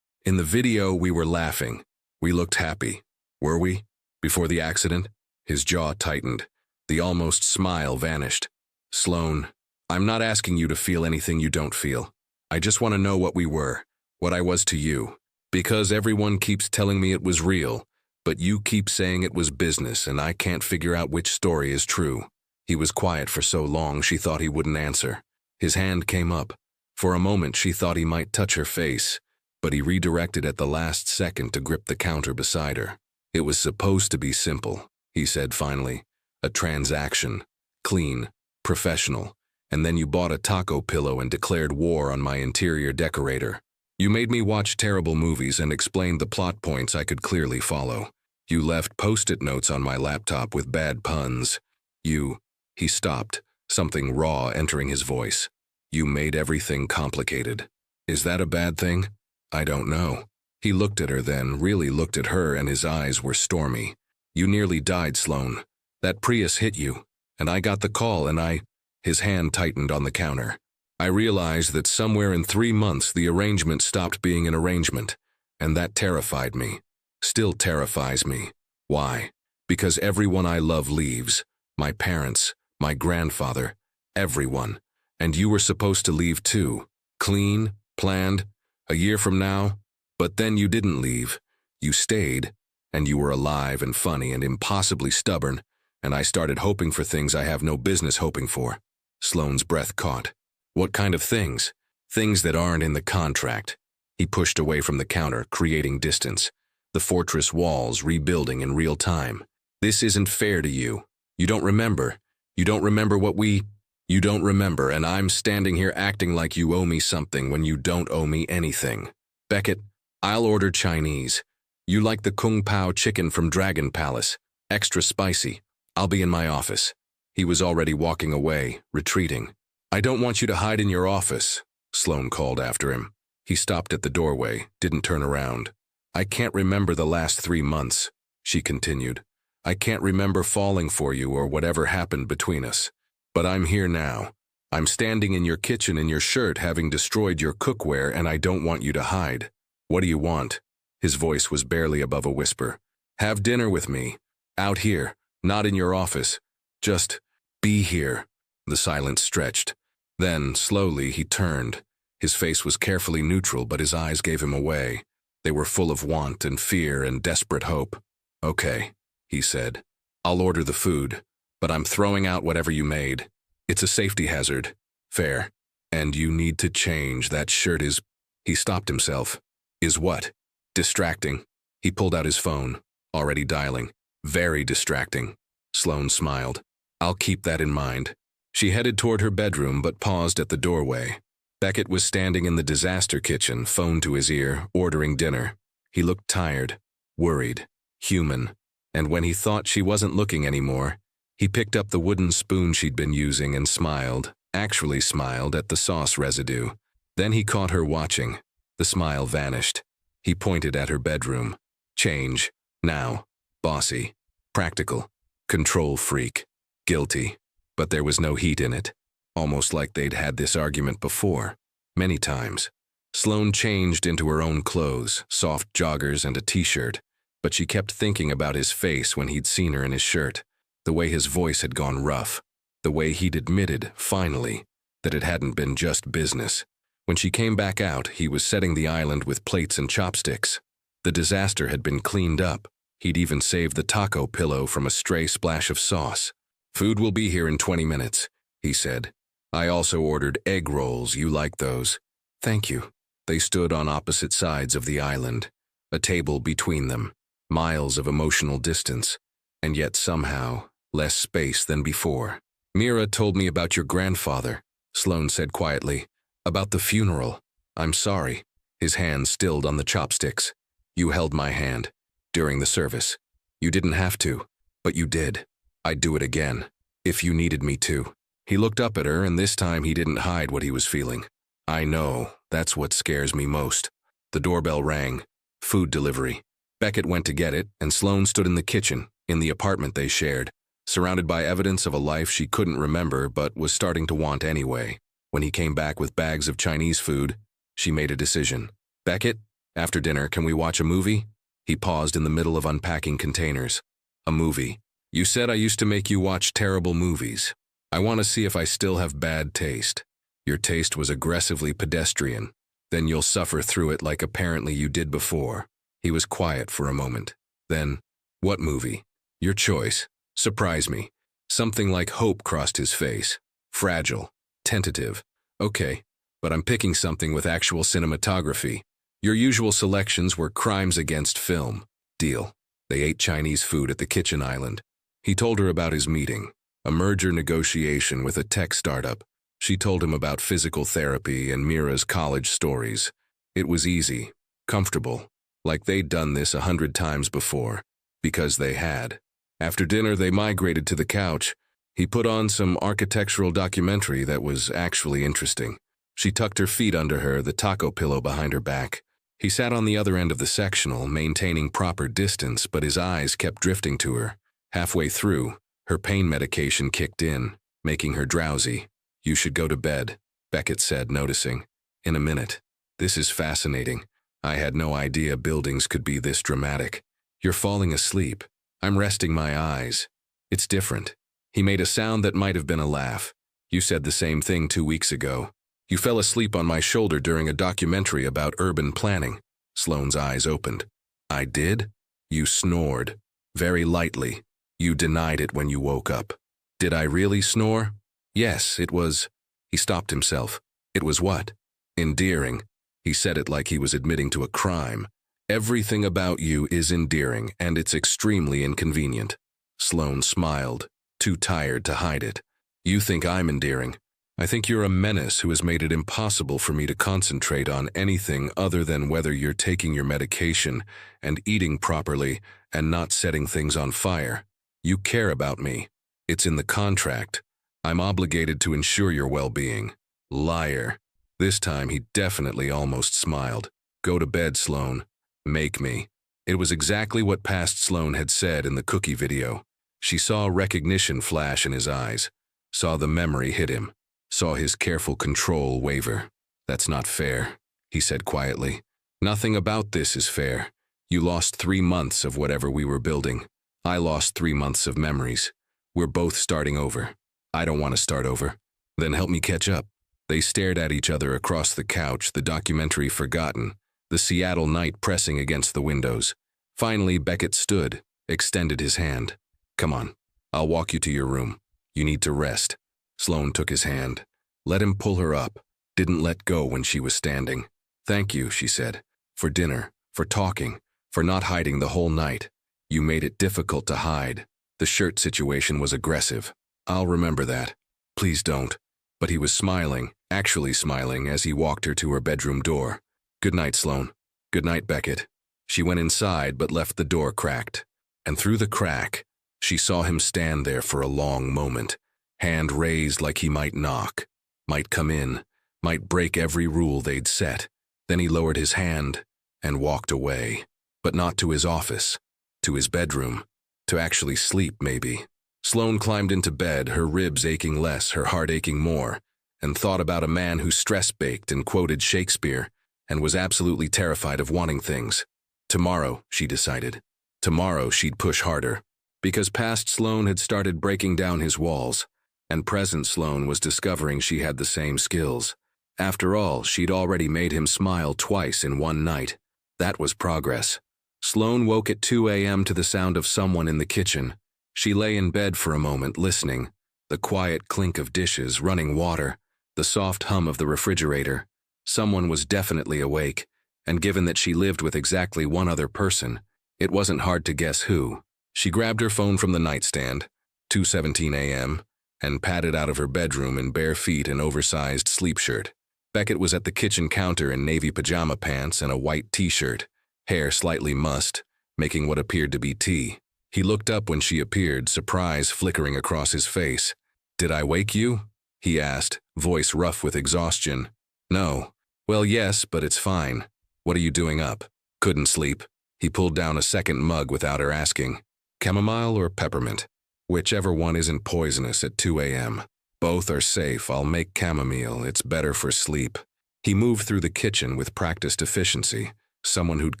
In the video, we were laughing. We looked happy. Were we? Before the accident? His jaw tightened. The almost smile vanished. Sloane, I'm not asking you to feel anything you don't feel. I just want to know what we were, what I was to you. Because everyone keeps telling me it was real, but you keep saying it was business, and I can't figure out which story is true. He was quiet for so long she thought he wouldn't answer. His hand came up. For a moment she thought he might touch her face, but he redirected at the last second to grip the counter beside her. It was supposed to be simple, he said finally. A transaction. Clean. Professional. And then you bought a taco pillow and declared war on my interior decorator. You made me watch terrible movies and explained the plot points I could clearly follow. You left post-it notes on my laptop with bad puns. He stopped, something raw entering his voice. You made everything complicated. Is that a bad thing? I don't know. He looked at her then, really looked at her, and his eyes were stormy. You nearly died, Sloane. That Prius hit you, and I got the call and His hand tightened on the counter. I realized that somewhere in 3 months the arrangement stopped being an arrangement, and that terrified me. Still terrifies me. Why? Because everyone I love leaves. My parents, my grandfather, everyone. And you were supposed to leave too. Clean, planned, a year from now. But then you didn't leave. You stayed, and you were alive and funny and impossibly stubborn, and I started hoping for things I have no business hoping for. Sloane's breath caught. What kind of things? Things that aren't in the contract. He pushed away from the counter, creating distance. The fortress walls rebuilding in real time. This isn't fair to you. You don't remember. You don't remember what we... You don't remember, and I'm standing here acting like you owe me something when you don't owe me anything. Beckett, I'll order Chinese. You like the Kung Pao chicken from Dragon Palace. Extra spicy. I'll be in my office. He was already walking away, retreating. I don't want you to hide in your office, Sloane called after him. He stopped at the doorway, didn't turn around. I can't remember the last 3 months, she continued. I can't remember falling for you or whatever happened between us. But I'm here now. I'm standing in your kitchen in your shirt having destroyed your cookware, and I don't want you to hide. What do you want? His voice was barely above a whisper. Have dinner with me. Out here, not in your office. Just be here. The silence stretched. Then, slowly, he turned. His face was carefully neutral, but his eyes gave him away. They were full of want and fear and desperate hope. Okay, he said. I'll order the food, but I'm throwing out whatever you made. It's a safety hazard. Fair. And you need to change. That shirt is... He stopped himself. Is what? Distracting. He pulled out his phone. Already dialing. Very distracting. Sloane smiled. I'll keep that in mind. She headed toward her bedroom but paused at the doorway. Beckett was standing in the disaster kitchen, phone to his ear, ordering dinner. He looked tired, worried, human, and when he thought she wasn't looking anymore, he picked up the wooden spoon she'd been using and smiled, actually smiled at the sauce residue. Then he caught her watching. The smile vanished. He pointed at her bedroom. Change. Now. Bossy. Practical. Control freak. Guilty. But there was no heat in it. Almost like they'd had this argument before. Many times. Sloane changed into her own clothes, soft joggers and a t-shirt, but she kept thinking about his face when he'd seen her in his shirt, the way his voice had gone rough, the way he'd admitted, finally, that it hadn't been just business. When she came back out, he was setting the island with plates and chopsticks. The disaster had been cleaned up. He'd even saved the taco pillow from a stray splash of sauce. Food will be here in 20 minutes, he said. I also ordered egg rolls. You like those? Thank you. They stood on opposite sides of the island, a table between them, miles of emotional distance, and yet somehow less space than before. Mira told me about your grandfather, Sloane said quietly. About the funeral. I'm sorry. His hand stilled on the chopsticks. You held my hand. During the service. You didn't have to, but you did. I'd do it again, if you needed me to. He looked up at her, and this time he didn't hide what he was feeling. I know, that's what scares me most. The doorbell rang. Food delivery. Beckett went to get it, and Sloane stood in the kitchen, in the apartment they shared, surrounded by evidence of a life she couldn't remember but was starting to want anyway. When he came back with bags of Chinese food, she made a decision. Beckett, after dinner, can we watch a movie? He paused in the middle of unpacking containers. A movie. You said I used to make you watch terrible movies. I want to see if I still have bad taste. Your taste was aggressively pedestrian. Then you'll suffer through it like apparently you did before. He was quiet for a moment. Then, what movie? Your choice. Surprise me. Something like hope crossed his face. Fragile. Tentative. Okay, but I'm picking something with actual cinematography. Your usual selections were crimes against film. Deal. They ate Chinese food at the kitchen island. He told her about his meeting, a merger negotiation with a tech startup. She told him about physical therapy and Mira's college stories. It was easy, comfortable, like they'd done this 100 times before, because they had. After dinner, they migrated to the couch. He put on some architectural documentary that was actually interesting. She tucked her feet under her, the taco pillow behind her back. He sat on the other end of the sectional, maintaining proper distance, but his eyes kept drifting to her. Halfway through, her pain medication kicked in, making her drowsy. You should go to bed. Beckett said, noticing. In a minute. This is fascinating. I had no idea buildings could be this dramatic. You're falling asleep. I'm resting my eyes. It's different. He made a sound that might have been a laugh. You said the same thing 2 weeks ago. You fell asleep on my shoulder during a documentary about urban planning. Sloane's eyes opened. I did? You snored. Very lightly. You denied it when you woke up. Did I really snore? Yes, it was. He stopped himself. It was what? Endearing. He said it like he was admitting to a crime. Everything about you is endearing, and it's extremely inconvenient. Sloane smiled, too tired to hide it. You think I'm endearing. I think you're a menace who has made it impossible for me to concentrate on anything other than whether you're taking your medication and eating properly and not setting things on fire. You care about me. It's in the contract. I'm obligated to ensure your well-being. Liar. This time he definitely almost smiled. Go to bed, Sloane. Make me. It was exactly what past Sloane had said in the cookie video. She saw recognition flash in his eyes, saw the memory hit him, saw his careful control waver. That's not fair, he said quietly. Nothing about this is fair. You lost 3 months of whatever we were building. I lost 3 months of memories. We're both starting over. I don't want to start over. Then help me catch up. They stared at each other across the couch, the documentary forgotten, the Seattle night pressing against the windows. Finally, Beckett stood, extended his hand. Come on, I'll walk you to your room. You need to rest. Sloane took his hand. Let him pull her up. Didn't let go when she was standing. Thank you, she said, for dinner, for talking, for not hiding the whole night. You made it difficult to hide. The shirt situation was aggressive. I'll remember that. Please don't. But he was smiling, actually smiling, as he walked her to her bedroom door. Good night, Sloane. Good night, Beckett. She went inside but left the door cracked. And through the crack, she saw him stand there for a long moment, hand raised like he might knock, might come in, might break every rule they'd set. Then he lowered his hand and walked away, but not to his office, to his bedroom, to actually sleep maybe. Sloane climbed into bed, her ribs aching less, her heart aching more, and thought about a man who stress-baked and quoted Shakespeare and was absolutely terrified of wanting things. Tomorrow, she decided. Tomorrow she'd push harder. Because past Sloane had started breaking down his walls, and present Sloane was discovering she had the same skills. After all, she'd already made him smile twice in one night. That was progress. Sloane woke at 2 a.m. to the sound of someone in the kitchen. She lay in bed for a moment, listening. The quiet clink of dishes, running water, the soft hum of the refrigerator. Someone was definitely awake, and given that she lived with exactly one other person, it wasn't hard to guess who. She grabbed her phone from the nightstand, 2:17 a.m., and padded out of her bedroom in bare feet and oversized sleep shirt. Beckett was at the kitchen counter in navy pajama pants and a white t-shirt, hair slightly mussed, making what appeared to be tea. He looked up when she appeared, surprise flickering across his face. "Did I wake you?" he asked, voice rough with exhaustion. "No." "Well, yes, but it's fine. What are you doing up?" "Couldn't sleep." He pulled down a second mug without her asking. "Chamomile or peppermint?" "Whichever one isn't poisonous at 2 a.m. Both are safe. I'll make chamomile. It's better for sleep." He moved through the kitchen with practiced efficiency, someone who'd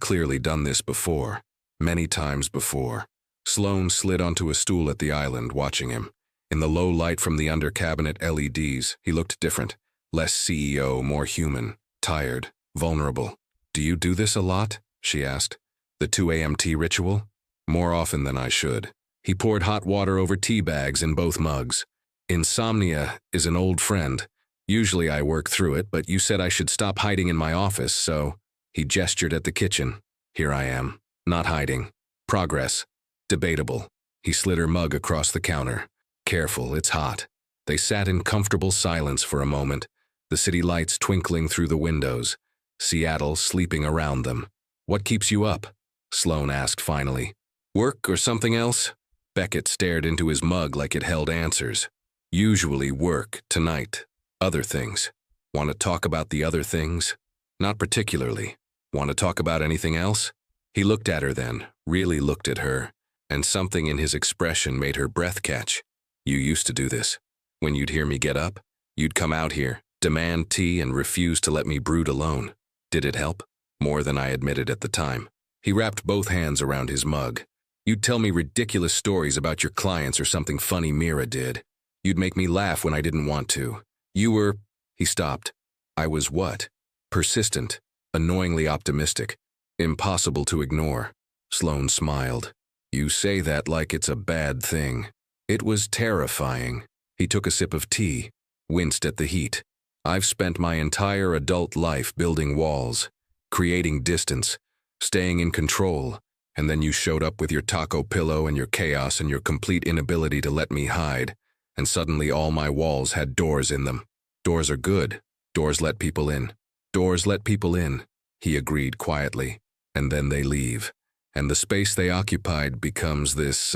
clearly done this before, many times before. Sloane slid onto a stool at the island, watching him. In the low light from the under-cabinet LEDs, he looked different, less CEO, more human, tired, vulnerable. "Do you do this a lot?" she asked. "The 2 a.m. tea ritual?" "More often than I should." He poured hot water over tea bags in both mugs. "Insomnia is an old friend. Usually I work through it, but you said I should stop hiding in my office, so..." He gestured at the kitchen. "Here I am. Not hiding. Progress. Debatable." He slid her mug across the counter. "Careful, it's hot." They sat in comfortable silence for a moment, the city lights twinkling through the windows, Seattle sleeping around them. "What keeps you up?" Sloane asked finally. "Work or something else?" Beckett stared into his mug like it held answers. "Usually work, tonight. Other things." "Want to talk about the other things?" "Not particularly." "Want to talk about anything else?" He looked at her then, really looked at her, and something in his expression made her breath catch. "You used to do this. When you'd hear me get up, you'd come out here, demand tea, and refuse to let me brood alone. Did it help? More than I admitted at the time. He wrapped both hands around his mug. You'd tell me ridiculous stories about your clients or something funny Mira did. You'd make me laugh when I didn't want to. You were... He stopped. I was what? Persistent, annoyingly optimistic, impossible to ignore. Sloane smiled. You say that like it's a bad thing. It was terrifying. He took a sip of tea, winced at the heat. I've spent my entire adult life building walls, creating distance, staying in control, and then you showed up with your taco pillow and your chaos and your complete inability to let me hide, and suddenly all my walls had doors in them. Doors are good. Doors let people in. Doors let people in, he agreed quietly, and then they leave. And the space they occupied becomes this,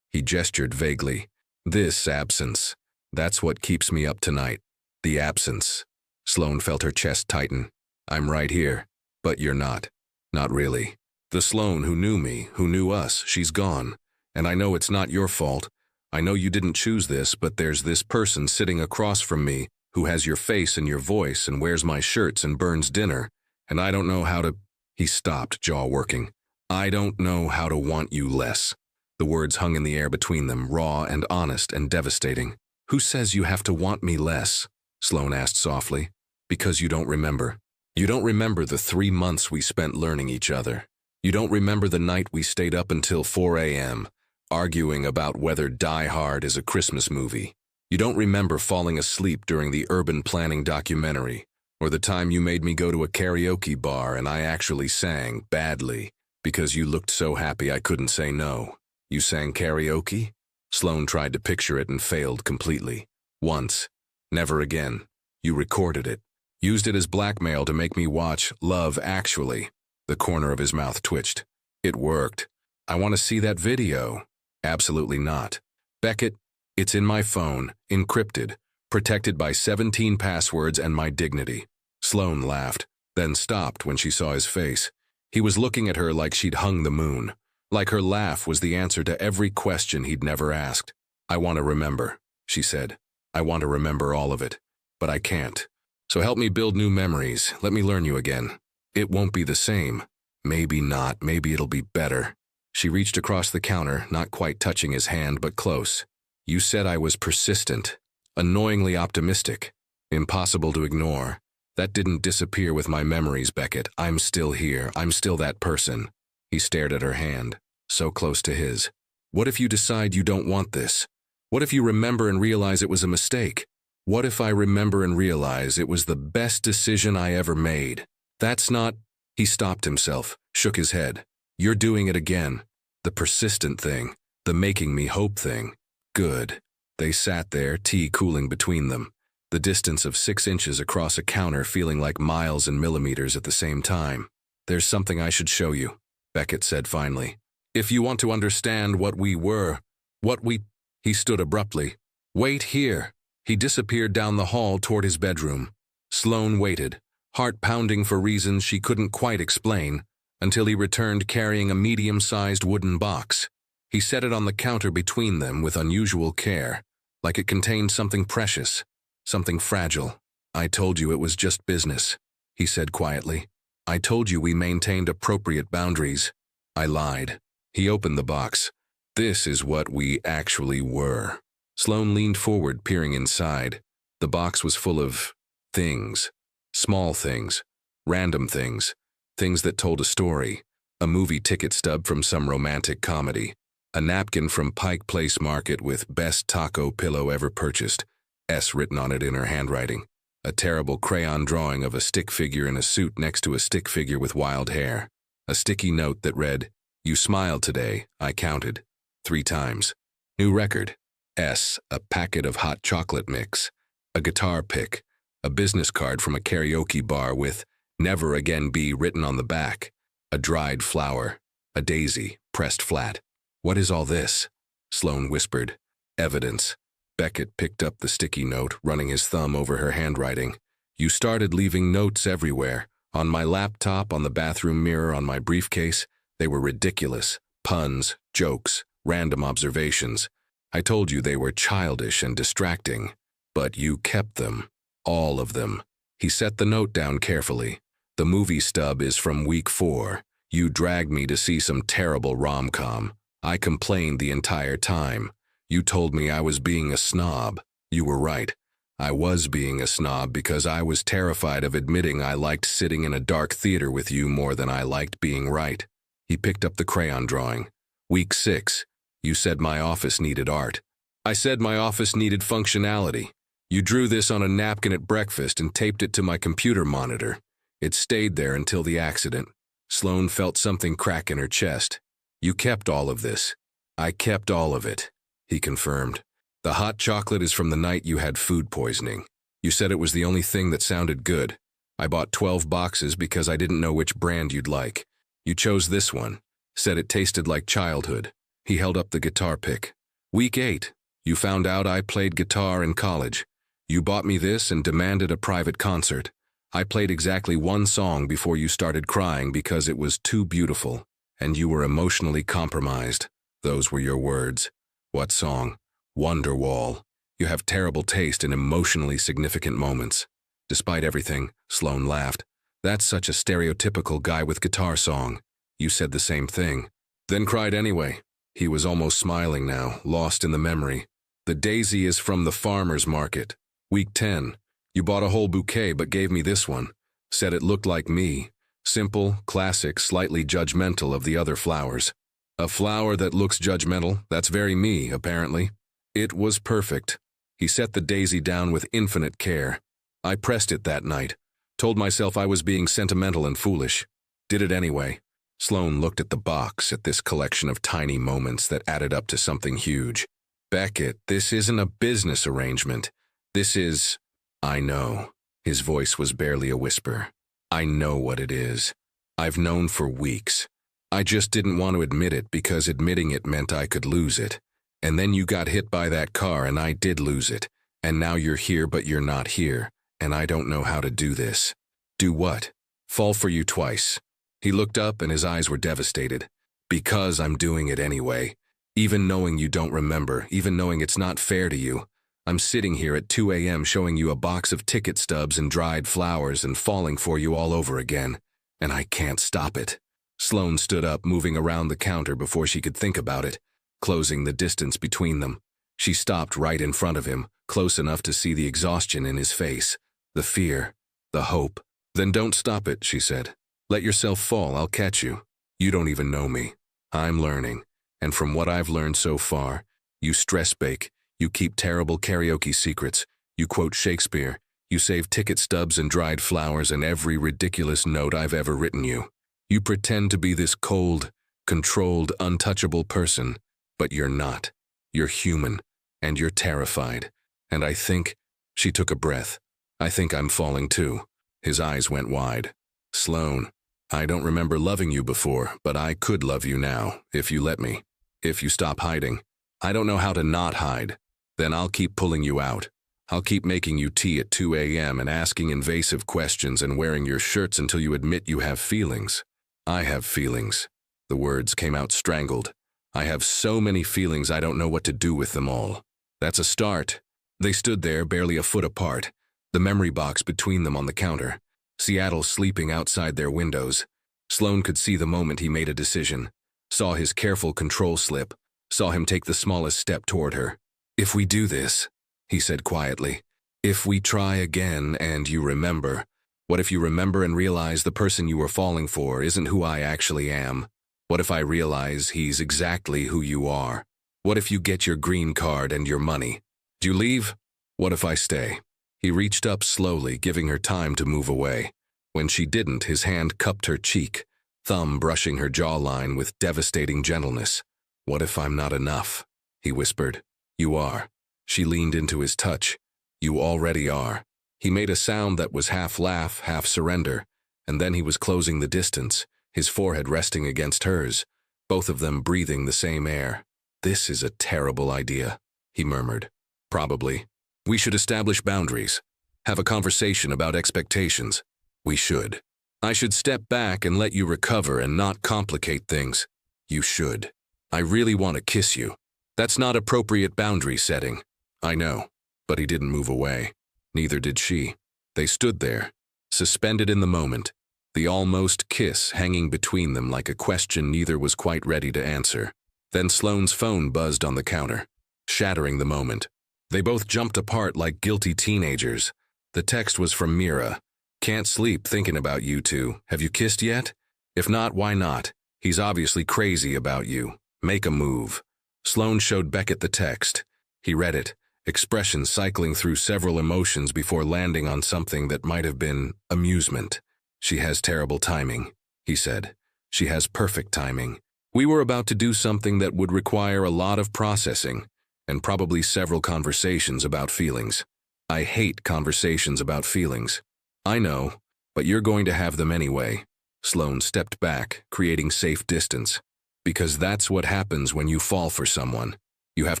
he gestured vaguely, this absence. That's what keeps me up tonight. The absence. Sloane felt her chest tighten. I'm right here, but you're not. Not really. The Sloane who knew me, who knew us, she's gone. And I know it's not your fault. I know you didn't choose this, but there's this person sitting across from me who has your face and your voice and wears my shirts and burns dinner, and I don't know how to... He stopped, jaw working. I don't know how to want you less. The words hung in the air between them, raw and honest and devastating. Who says you have to want me less? Sloane asked softly. Because you don't remember. You don't remember the 3 months we spent learning each other. You don't remember the night we stayed up until 4 a.m., arguing about whether Die Hard is a Christmas movie. You don't remember falling asleep during the urban planning documentary, or the time you made me go to a karaoke bar and I actually sang badly because you looked so happy I couldn't say no. You sang karaoke? Sloane tried to picture it and failed completely. Once. Never again. You recorded it. Used it as blackmail to make me watch Love Actually. The corner of his mouth twitched. It worked. I want to see that video. Absolutely not. Beckett, it's in my phone, encrypted, protected by 17 passwords and my dignity. Sloane laughed, then stopped when she saw his face. He was looking at her like she'd hung the moon, like her laugh was the answer to every question he'd never asked. I want to remember, she said. I want to remember all of it, but I can't. So help me build new memories. Let me learn you again. It won't be the same. Maybe not. Maybe it'll be better. She reached across the counter, not quite touching his hand, but close. You said I was persistent, annoyingly optimistic, impossible to ignore. That didn't disappear with my memories, Beckett. I'm still here. I'm still that person. He stared at her hand, so close to his. What if you decide you don't want this? What if you remember and realize it was a mistake? What if I remember and realize it was the best decision I ever made? That's not... He stopped himself, shook his head. You're doing it again. The persistent thing. The making me hope thing. Good. They sat there, tea cooling between them. The distance of 6 inches across a counter feeling like miles and millimeters at the same time. There's something I should show you, Beckett said finally. If you want to understand what we were, what we... He stood abruptly. Wait here. He disappeared down the hall toward his bedroom. Sloane waited, heart pounding for reasons she couldn't quite explain, until he returned carrying a medium-sized wooden box. He set it on the counter between them with unusual care, like it contained something precious, something fragile. I told you it was just business, he said quietly. I told you we maintained appropriate boundaries. I lied. He opened the box. This is what we actually were. Sloane leaned forward, peering inside. The box was full of things. Small things. Random things. Things that told a story. A movie ticket stub from some romantic comedy. A napkin from Pike Place Market with best taco pillow ever purchased. S written on it in her handwriting. A terrible crayon drawing of a stick figure in a suit next to a stick figure with wild hair. A sticky note that read, You smiled today, I counted. 3 times. New record. S, a packet of hot chocolate mix. A guitar pick. A business card from a karaoke bar with Never Again Be written on the back. A dried flower. A daisy, pressed flat. What is all this? Sloane whispered. Evidence. Beckett picked up the sticky note, running his thumb over her handwriting. You started leaving notes everywhere. On my laptop, on the bathroom mirror, on my briefcase. They were ridiculous. Puns, jokes, random observations. I told you they were childish and distracting. But you kept them. All of them. He set the note down carefully. The movie stub is from week 4. You dragged me to see some terrible rom-com. I complained the entire time. You told me I was being a snob. You were right. I was being a snob because I was terrified of admitting I liked sitting in a dark theater with you more than I liked being right. He picked up the crayon drawing. Week 6. You said my office needed art. I said my office needed functionality. You drew this on a napkin at breakfast and taped it to my computer monitor. It stayed there until the accident. Sloane felt something crack in her chest. You kept all of this. I kept all of it, he confirmed. The hot chocolate is from the night you had food poisoning. You said it was the only thing that sounded good. I bought 12 boxes because I didn't know which brand you'd like. You chose this one. Said it tasted like childhood. He held up the guitar pick. Week 8. You found out I played guitar in college. You bought me this and demanded a private concert. I played exactly one song before you started crying because it was too beautiful, and you were emotionally compromised. Those were your words. What song? Wonderwall. You have terrible taste in emotionally significant moments. Despite everything, Sloane laughed. That's such a stereotypical guy with guitar song. You said the same thing. Then cried anyway. He was almost smiling now, lost in the memory. The daisy is from the farmer's market. Week 10. You bought a whole bouquet but gave me this one. Said it looked like me. Simple, classic, slightly judgmental of the other flowers. A flower that looks judgmental, that's very me, apparently. It was perfect. He set the daisy down with infinite care. I pressed it that night. Told myself I was being sentimental and foolish. Did it anyway. Sloane looked at the box, at this collection of tiny moments that added up to something huge. Beckett, this isn't a business arrangement. This is... I know. His voice was barely a whisper. I know what it is. I've known for weeks. I just didn't want to admit it because admitting it meant I could lose it. And then you got hit by that car and I did lose it. And now you're here but you're not here. And I don't know how to do this. Do what? Fall for you twice. He looked up and his eyes were devastated. Because I'm doing it anyway. Even knowing you don't remember, even knowing it's not fair to you. I'm sitting here at 2 a.m. showing you a box of ticket stubs and dried flowers and falling for you all over again. And I can't stop it. Sloane stood up, moving around the counter before she could think about it, closing the distance between them. She stopped right in front of him, close enough to see the exhaustion in his face, the fear, the hope. Then don't stop it, she said. Let yourself fall, I'll catch you. You don't even know me. I'm learning. And from what I've learned so far, you stress bake, you keep terrible karaoke secrets, you quote Shakespeare, you save ticket stubs and dried flowers and every ridiculous note I've ever written you. You pretend to be this cold, controlled, untouchable person, but you're not. You're human, and you're terrified. And I think, she took a breath, I think I'm falling too. His eyes went wide. Sloane, I don't remember loving you before, but I could love you now, if you let me. If you stop hiding. I don't know how to not hide. Then I'll keep pulling you out. I'll keep making you tea at 2 a.m. and asking invasive questions and wearing your shirts until you admit you have feelings. I have feelings. The words came out strangled. I have so many feelings I don't know what to do with them all. That's a start. They stood there barely a foot apart, the memory box between them on the counter. Seattle sleeping outside their windows. Sloane could see the moment he made a decision, saw his careful control slip, saw him take the smallest step toward her. If we do this, he said quietly, if we try again and you remember, what if you remember and realize the person you were falling for isn't who I actually am? What if I realize he's exactly who you are? What if you get your green card and your money? Do you leave? What if I stay? He reached up slowly, giving her time to move away. When she didn't, his hand cupped her cheek, thumb brushing her jawline with devastating gentleness. What if I'm not enough? He whispered. You are. She leaned into his touch. You already are. He made a sound that was half laugh, half surrender, and then he was closing the distance, his forehead resting against hers, both of them breathing the same air. This is a terrible idea, he murmured. Probably. We should establish boundaries. Have a conversation about expectations. We should. I should step back and let you recover and not complicate things. You should. I really want to kiss you. That's not appropriate boundary setting. I know, but he didn't move away. Neither did she. They stood there, suspended in the moment, the almost kiss hanging between them like a question neither was quite ready to answer. Then Sloane's phone buzzed on the counter, shattering the moment. They both jumped apart like guilty teenagers. The text was from Mira. "Can't sleep thinking about you two. Have you kissed yet? If not, why not? He's obviously crazy about you. Make a move." Sloane showed Beckett the text. He read it, expression cycling through several emotions before landing on something that might have been amusement. "She has terrible timing," he said. "She has perfect timing. We were about to do something that would require a lot of processing, and probably several conversations about feelings. I hate conversations about feelings. I know, but you're going to have them anyway." Sloane stepped back, creating safe distance. "Because that's what happens when you fall for someone. You have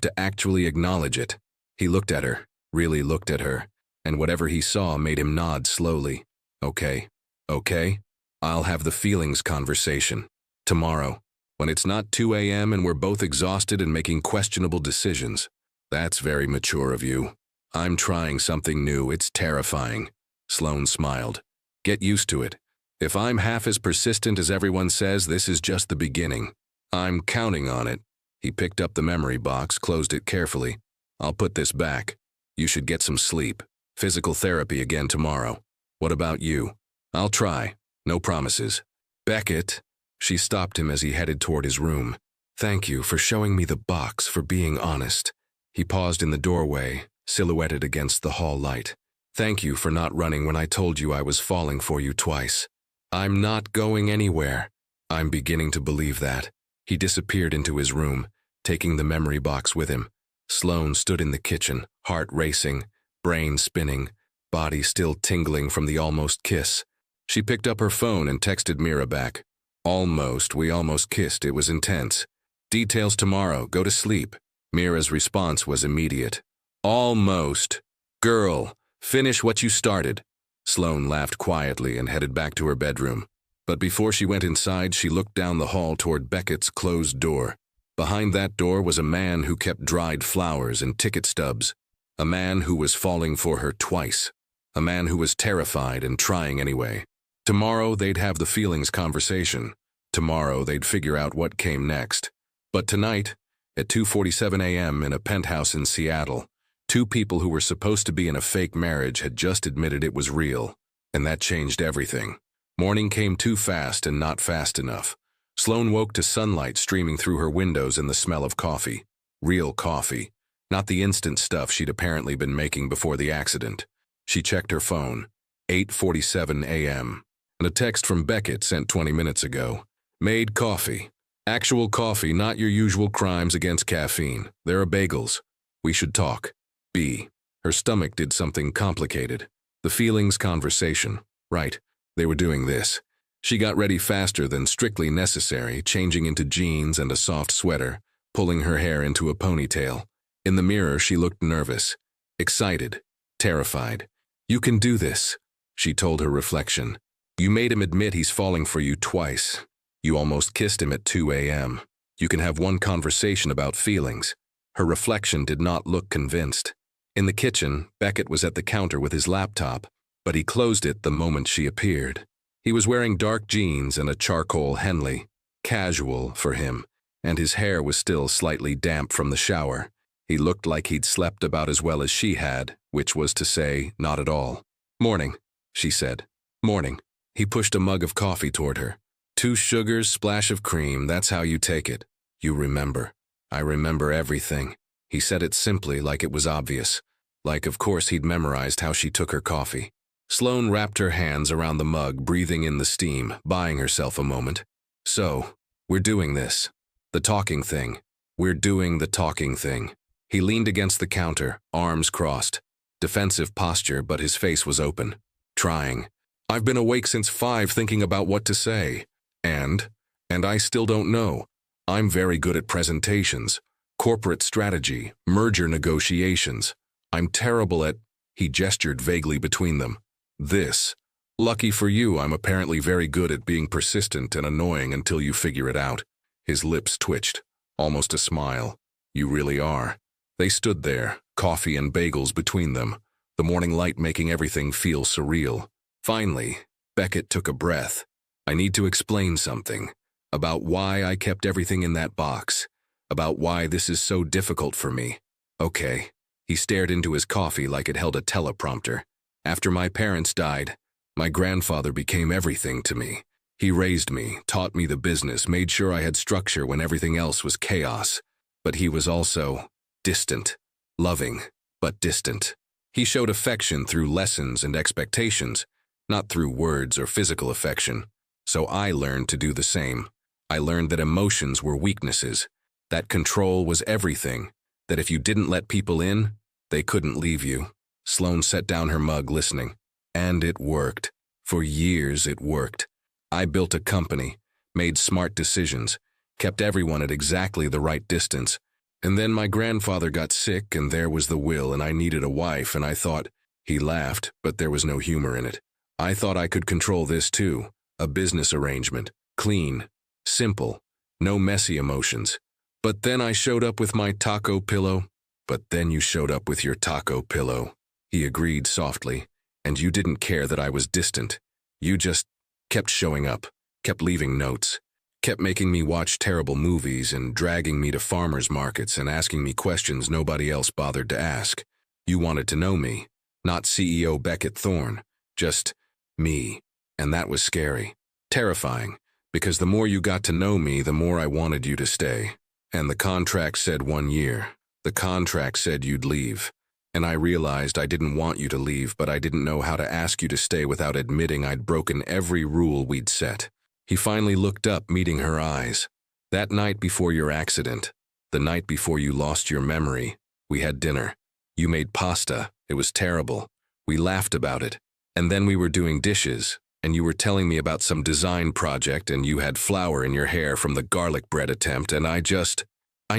to actually acknowledge it." He looked at her, really looked at her, and whatever he saw made him nod slowly. "Okay, okay, I'll have the feelings conversation. Tomorrow, when it's not 2 a.m. and we're both exhausted and making questionable decisions." "That's very mature of you. I'm trying something new. It's terrifying." Sloane smiled. "Get used to it. If I'm half as persistent as everyone says, this is just the beginning. I'm counting on it." He picked up the memory box, closed it carefully. "I'll put this back. You should get some sleep. Physical therapy again tomorrow. What about you?" "I'll try. No promises." "Beckett." She stopped him as he headed toward his room. "Thank you for showing me the box, for being honest." He paused in the doorway, silhouetted against the hall light. "Thank you for not running when I told you I was falling for you twice." "I'm not going anywhere." "I'm beginning to believe that." He disappeared into his room, taking the memory box with him. Sloane stood in the kitchen, heart racing, brain spinning, body still tingling from the almost kiss. She picked up her phone and texted Mira back. "Almost, we almost kissed, it was intense. Details tomorrow, go to sleep." Mira's response was immediate. "Almost. Girl, finish what you started." Sloane laughed quietly and headed back to her bedroom. But before she went inside, she looked down the hall toward Beckett's closed door. Behind that door was a man who kept dried flowers and ticket stubs. A man who was falling for her twice. A man who was terrified and trying anyway. Tomorrow they'd have the feelings conversation. Tomorrow they'd figure out what came next. But tonight, at 2:47 a.m. in a penthouse in Seattle, two people who were supposed to be in a fake marriage had just admitted it was real. And that changed everything. Morning came too fast and not fast enough. Sloane woke to sunlight streaming through her windows and the smell of coffee. Real coffee. Not the instant stuff she'd apparently been making before the accident. She checked her phone. 8:47 a.m. And a text from Beckett sent 20 minutes ago. "Made coffee. Actual coffee, not your usual crimes against caffeine. There are bagels. We should talk. B." Her stomach did something complicated. The feelings conversation. Right. They were doing this. She got ready faster than strictly necessary, changing into jeans and a soft sweater, pulling her hair into a ponytail. In the mirror, she looked nervous, excited, terrified. "You can do this," she told her reflection. "You made him admit he's falling for you twice. You almost kissed him at 2 a.m. You can have one conversation about feelings." Her reflection did not look convinced. In the kitchen, Beckett was at the counter with his laptop, but he closed it the moment she appeared. He was wearing dark jeans and a charcoal Henley, casual for him, and his hair was still slightly damp from the shower. He looked like he'd slept about as well as she had, which was to say, not at all. "Morning," she said. "Morning." He pushed a mug of coffee toward her. "2 sugars, splash of cream, that's how you take it. You remember." "I remember everything." He said it simply, like it was obvious. Like, of course, he'd memorized how she took her coffee. Sloane wrapped her hands around the mug, breathing in the steam, buying herself a moment. "So, we're doing this. The talking thing. We're doing the talking thing." He leaned against the counter, arms crossed. Defensive posture, but his face was open. "Trying. I've been awake since 5 thinking about what to say. And I still don't know. I'm very good at presentations, corporate strategy, merger negotiations. I'm terrible at..." He gestured vaguely between them. "This. Lucky for you, I'm apparently very good at being persistent and annoying until you figure it out." His lips twitched, almost a smile. "You really are." They stood there, coffee and bagels between them. the morning light making everything feel surreal. Finally, Beckett took a breath. I need to explain something. About why I kept everything in that box. About why this is so difficult for me. Okay. He stared into his coffee like it held a teleprompter. After my parents died, my grandfather became everything to me. He raised me, taught me the business, made sure I had structure when everything else was chaos. But he was also distant. Loving, but distant. He showed affection through lessons and expectations, not through words or physical affection. So I learned to do the same. I learned that emotions were weaknesses, that control was everything, that if you didn't let people in, they couldn't leave you. Sloane set down her mug, listening. And it worked. For years it worked. I built a company, made smart decisions, kept everyone at exactly the right distance. And then my grandfather got sick, and there was the will, and I needed a wife, and I thought, he laughed, but there was no humor in it. I thought I could control this too. A business arrangement. Clean. Simple. No messy emotions. But then I showed up with my taco pillow. But then you showed up with your taco pillow. He agreed softly. And you didn't care that I was distant. You just kept showing up, kept leaving notes, kept making me watch terrible movies and dragging me to farmers markets and asking me questions nobody else bothered to ask. You wanted to know me, not CEO Beckett Thorne, just me. And that was scary, terrifying, because the more you got to know me, the more I wanted you to stay. And the contract said 1 year. The contract said you'd leave. And I realized I didn't want you to leave, but I didn't know how to ask you to stay without admitting I'd broken every rule we'd set. He finally looked up, meeting her eyes. That night before your accident, the night before you lost your memory, we had dinner. You made pasta. It was terrible. We laughed about it. And then we were doing dishes, and you were telling me about some design project, and you had flour in your hair from the garlic bread attempt, and I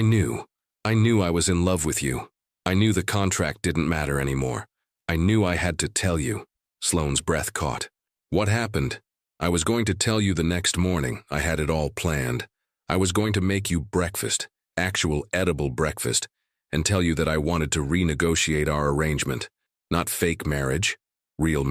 knew I was in love with you. I knew the contract didn't matter anymore. I knew I had to tell you. Sloane's breath caught. What happened? I was going to tell you the next morning. I had it all planned. I was going to make you breakfast, actual edible breakfast, and tell you that I wanted to renegotiate our arrangement. Not fake marriage, real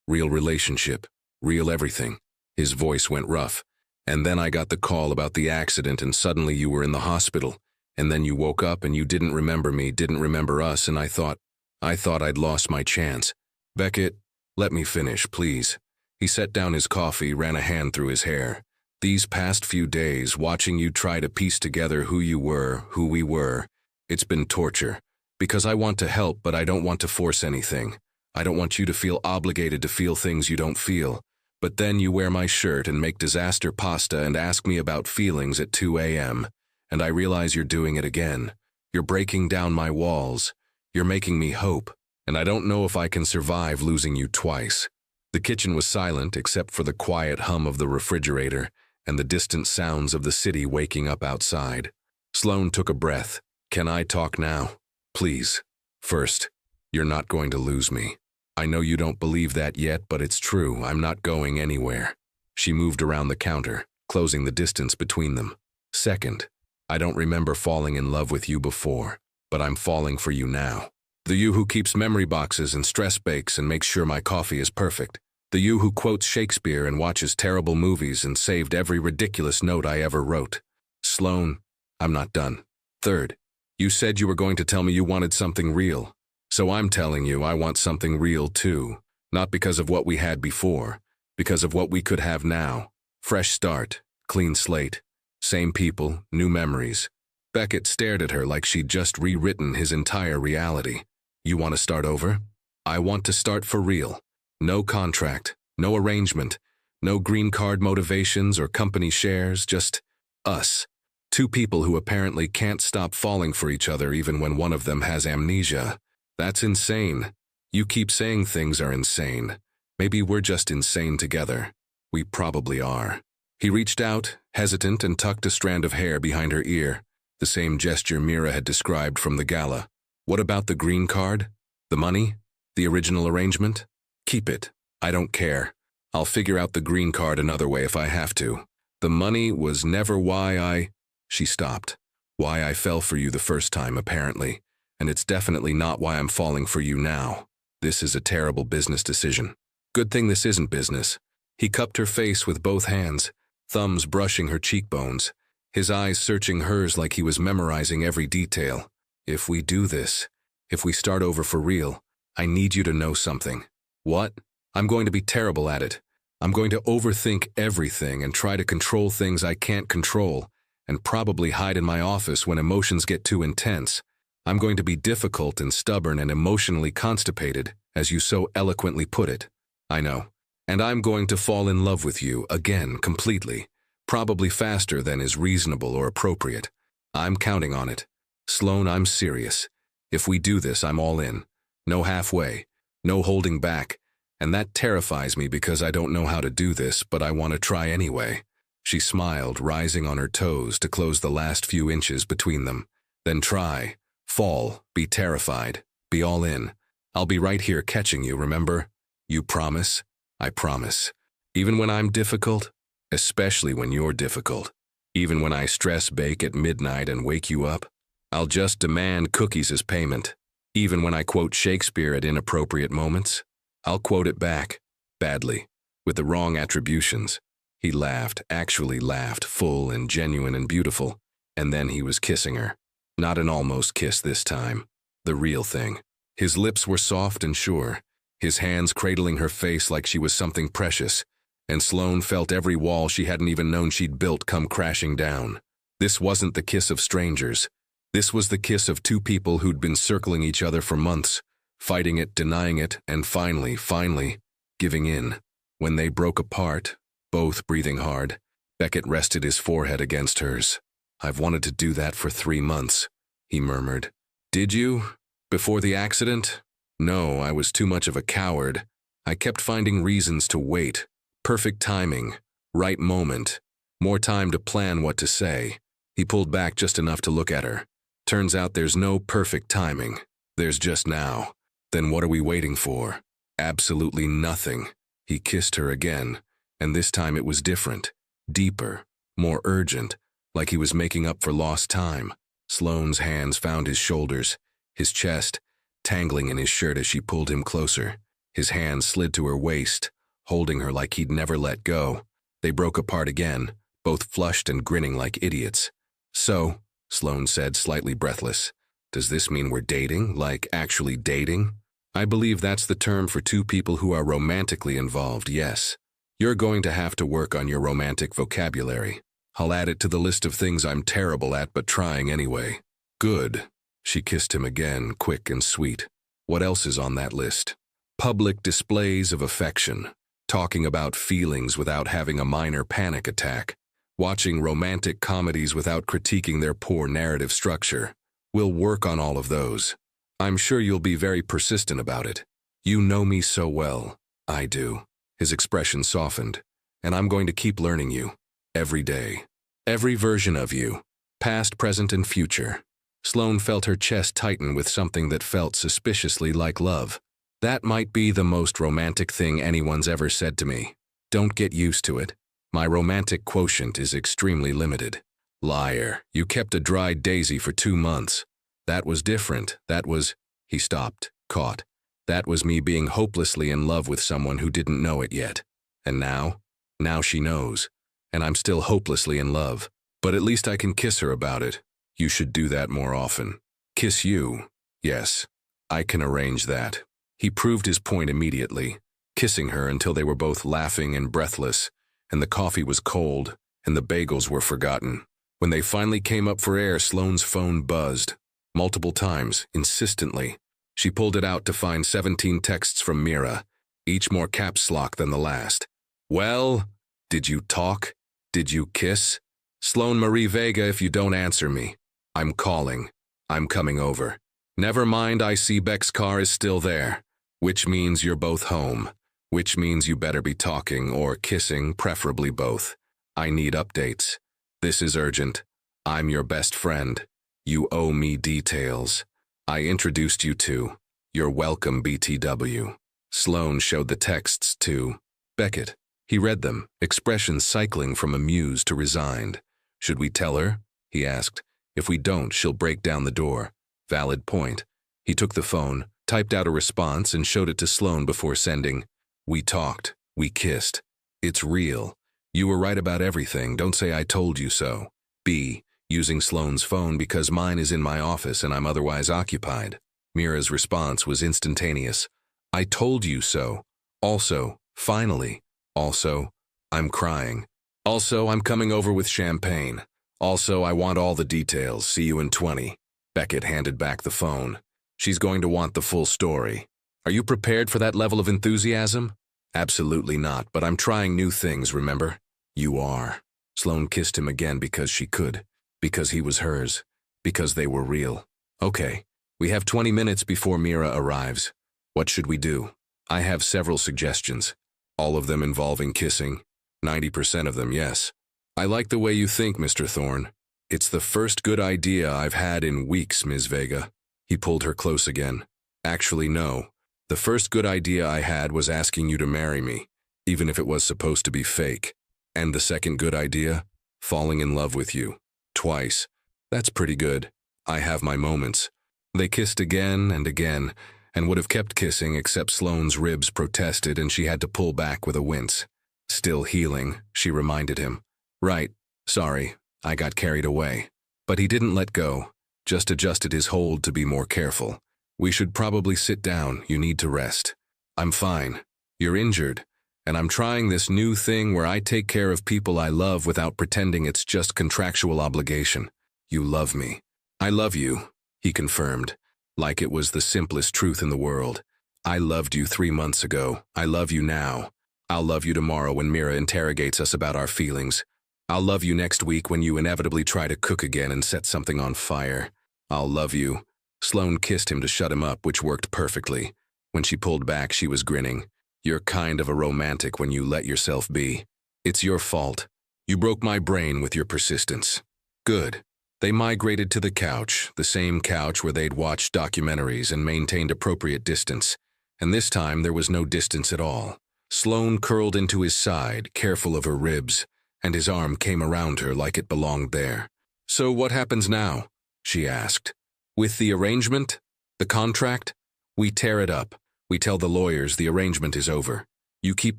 relationship, real everything. His voice went rough. And then I got the call about the accident, and suddenly you were in the hospital. And then you woke up and you didn't remember me, didn't remember us, and I thought I'd lost my chance. Beckett, let me finish, please. He set down his coffee, ran a hand through his hair. These past few days, watching you try to piece together who you were, who we were, it's been torture. Because I want to help, but I don't want to force anything. I don't want you to feel obligated to feel things you don't feel. But then you wear my shirt and make disaster pasta and ask me about feelings at 2 a.m. And I realize you're doing it again. You're breaking down my walls. You're making me hope. And I don't know if I can survive losing you twice. The kitchen was silent except for the quiet hum of the refrigerator and the distant sounds of the city waking up outside. Sloane took a breath. Can I talk now? Please. First, you're not going to lose me. I know you don't believe that yet, but it's true. I'm not going anywhere. She moved around the counter, closing the distance between them. Second, I don't remember falling in love with you before, but I'm falling for you now. The you who keeps memory boxes and stress bakes and makes sure my coffee is perfect. The you who quotes Shakespeare and watches terrible movies and saved every ridiculous note I ever wrote. Sloane, I'm not done. Third, you said you were going to tell me you wanted something real. So I'm telling you I want something real too. Not because of what we had before, because of what we could have now. Fresh start, clean slate. Same people, new memories. Beckett stared at her like she'd just rewritten his entire reality. You want to start over? I want to start for real. No contract, no arrangement, no green card motivations or company shares, just us. Two people who apparently can't stop falling for each other even when one of them has amnesia. That's insane. You keep saying things are insane. Maybe we're just insane together. We probably are. He reached out, hesitant, and tucked a strand of hair behind her ear, the same gesture Mira had described from the gala. What about the green card? The money? The original arrangement? Keep it. I don't care. I'll figure out the green card another way if I have to. The money was never why She stopped. Why I fell for you the first time, apparently. And it's definitely not why I'm falling for you now. This is a terrible business decision. Good thing this isn't business. He cupped her face with both hands, thumbs brushing her cheekbones, his eyes searching hers like he was memorizing every detail. If we do this, if we start over for real, I need you to know something. What? I'm going to be terrible at it. I'm going to overthink everything and try to control things I can't control, and probably hide in my office when emotions get too intense. I'm going to be difficult and stubborn and emotionally constipated, as you so eloquently put it. I know. And I'm going to fall in love with you again completely, probably faster than is reasonable or appropriate. I'm counting on it. Sloane, I'm serious. If we do this, I'm all in. No halfway, no holding back. And that terrifies me because I don't know how to do this, but I want to try anyway. She smiled, rising on her toes to close the last few inches between them. Then try, fall, be terrified, be all in. I'll be right here catching you, remember? You promise? I promise. Even when I'm difficult? Especially when you're difficult. Even when I stress bake at midnight and wake you up? I'll just demand cookies as payment. Even when I quote Shakespeare at inappropriate moments? I'll quote it back, badly, with the wrong attributions. He laughed, actually laughed, full and genuine and beautiful, and then he was kissing her. Not an almost kiss this time. The real thing. His lips were soft and sure, his hands cradling her face like she was something precious, and Sloane felt every wall she hadn't even known she'd built come crashing down. This wasn't the kiss of strangers. This was the kiss of two people who'd been circling each other for months, fighting it, denying it, and finally, giving in. When they broke apart, both breathing hard, Beckett rested his forehead against hers. I've wanted to do that for 3 months, he murmured. Did you? Before the accident? No, I was too much of a coward. I kept finding reasons to wait. Perfect timing, right moment, more time to plan what to say. He pulled back just enough to look at her. Turns out there's no perfect timing. There's just now. Then what are we waiting for? Absolutely nothing. He kissed her again, and this time it was different, deeper, more urgent, like he was making up for lost time. Sloane's hands found his shoulders, his chest, tangling in his shirt as she pulled him closer. His hands slid to her waist, holding her like he'd never let go. They broke apart again, both flushed and grinning like idiots. So, Sloane said, slightly breathless, does this mean we're dating, like actually dating? I believe that's the term for two people who are romantically involved, yes. You're going to have to work on your romantic vocabulary. I'll add it to the list of things I'm terrible at but trying anyway. Good. She kissed him again, quick and sweet. What else is on that list? Public displays of affection. Talking about feelings without having a minor panic attack. Watching romantic comedies without critiquing their poor narrative structure. We'll work on all of those. I'm sure you'll be very persistent about it. You know me so well. I do. His expression softened. And I'm going to keep learning you. Every day. Every version of you. Past, present, and future. Sloane felt her chest tighten with something that felt suspiciously like love. That might be the most romantic thing anyone's ever said to me. Don't get used to it. My romantic quotient is extremely limited. Liar, you kept a dried daisy for 2 months. That was different. That was... He stopped, caught. That was me being hopelessly in love with someone who didn't know it yet. And now? Now she knows. And I'm still hopelessly in love. But at least I can kiss her about it. You should do that more often. Kiss you? Yes. I can arrange that. He proved his point immediately, kissing her until they were both laughing and breathless, and the coffee was cold, and the bagels were forgotten. When they finally came up for air, Sloane's phone buzzed. Multiple times, insistently. She pulled it out to find 17 texts from Mira, each more caps lock than the last. Well, did you talk? Did you kiss? Sloane Marie Vega, if you don't answer me. I'm calling. I'm coming over. Never mind, I see Beck's car is still there. Which means you're both home. Which means you better be talking or kissing, preferably both. I need updates. This is urgent. I'm your best friend. You owe me details. I introduced you to. You're welcome, BTW. Sloane showed the texts to Beckett. He read them, expressions cycling from amused to resigned. Should we tell her? He asked. If we don't, she'll break down the door. Valid point. He took the phone, typed out a response and showed it to Sloane before sending, "We talked. We kissed. It's real. You were right about everything. Don't say I told you so." B. Using Sloane's phone because mine is in my office and I'm otherwise occupied. Mira's response was instantaneous. "I told you so. Also, finally. Also, I'm crying. Also, I'm coming over with champagne. Also, I want all the details. See you in 20. Beckett handed back the phone. "She's going to want the full story. Are you prepared for that level of enthusiasm?" "Absolutely not, but I'm trying new things, remember?" "You are." Sloane kissed him again because she could, because he was hers, because they were real. "Okay, we have 20 minutes before Mira arrives. What should we do?" "I have several suggestions. All of them involving kissing. 90% of them, yes." "I like the way you think, Mr. Thorne. It's the first good idea I've had in weeks, Ms. Vega." He pulled her close again. "Actually, no. The first good idea I had was asking you to marry me, even if it was supposed to be fake. And the second good idea? Falling in love with you. Twice. That's pretty good. I have my moments." They kissed again and would have kept kissing except Sloane's ribs protested and she had to pull back with a wince. "Still healing," she reminded him. "Right. Sorry. I got carried away." But he didn't let go, just adjusted his hold to be more careful. "We should probably sit down. You need to rest." "I'm fine. You're injured. And I'm trying this new thing where I take care of people I love without pretending it's just contractual obligation. You love me." "I love you," he confirmed, like it was the simplest truth in the world. "I loved you 3 months ago. I love you now. I'll love you tomorrow when Mira interrogates us about our feelings. I'll love you next week when you inevitably try to cook again and set something on fire. I'll love you." Sloane kissed him to shut him up, which worked perfectly. When she pulled back, she was grinning. "You're kind of a romantic when you let yourself be. It's your fault. You broke my brain with your persistence." "Good." They migrated to the couch, the same couch where they'd watched documentaries and maintained appropriate distance. And this time there was no distance at all. Sloane curled into his side, careful of her ribs, and his arm came around her like it belonged there. "So what happens now?" she asked. "With the arrangement? The contract? We tear it up. We tell the lawyers the arrangement is over. You keep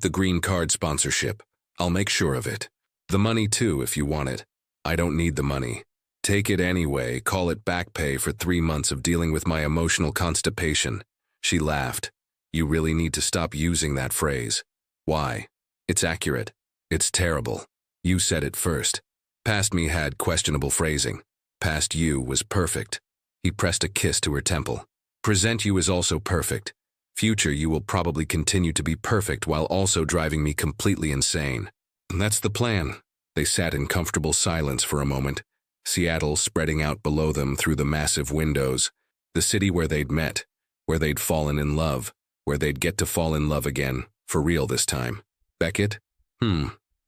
the green card sponsorship. I'll make sure of it. The money too, if you want it." "I don't need the money. Take it anyway. Call it back pay for 3 months of dealing with my emotional constipation." She laughed. "You really need to stop using that phrase." "Why?" "It's accurate. It's terrible. You said it first. Past me had questionable phrasing. Past you was perfect." He pressed a kiss to her temple. "Present you is also perfect. Future you will probably continue to be perfect while also driving me completely insane." "That's the plan." They sat in comfortable silence for a moment, Seattle spreading out below them through the massive windows, the city where they'd met, where they'd fallen in love, where they'd get to fall in love again, for real this time. "Beckett?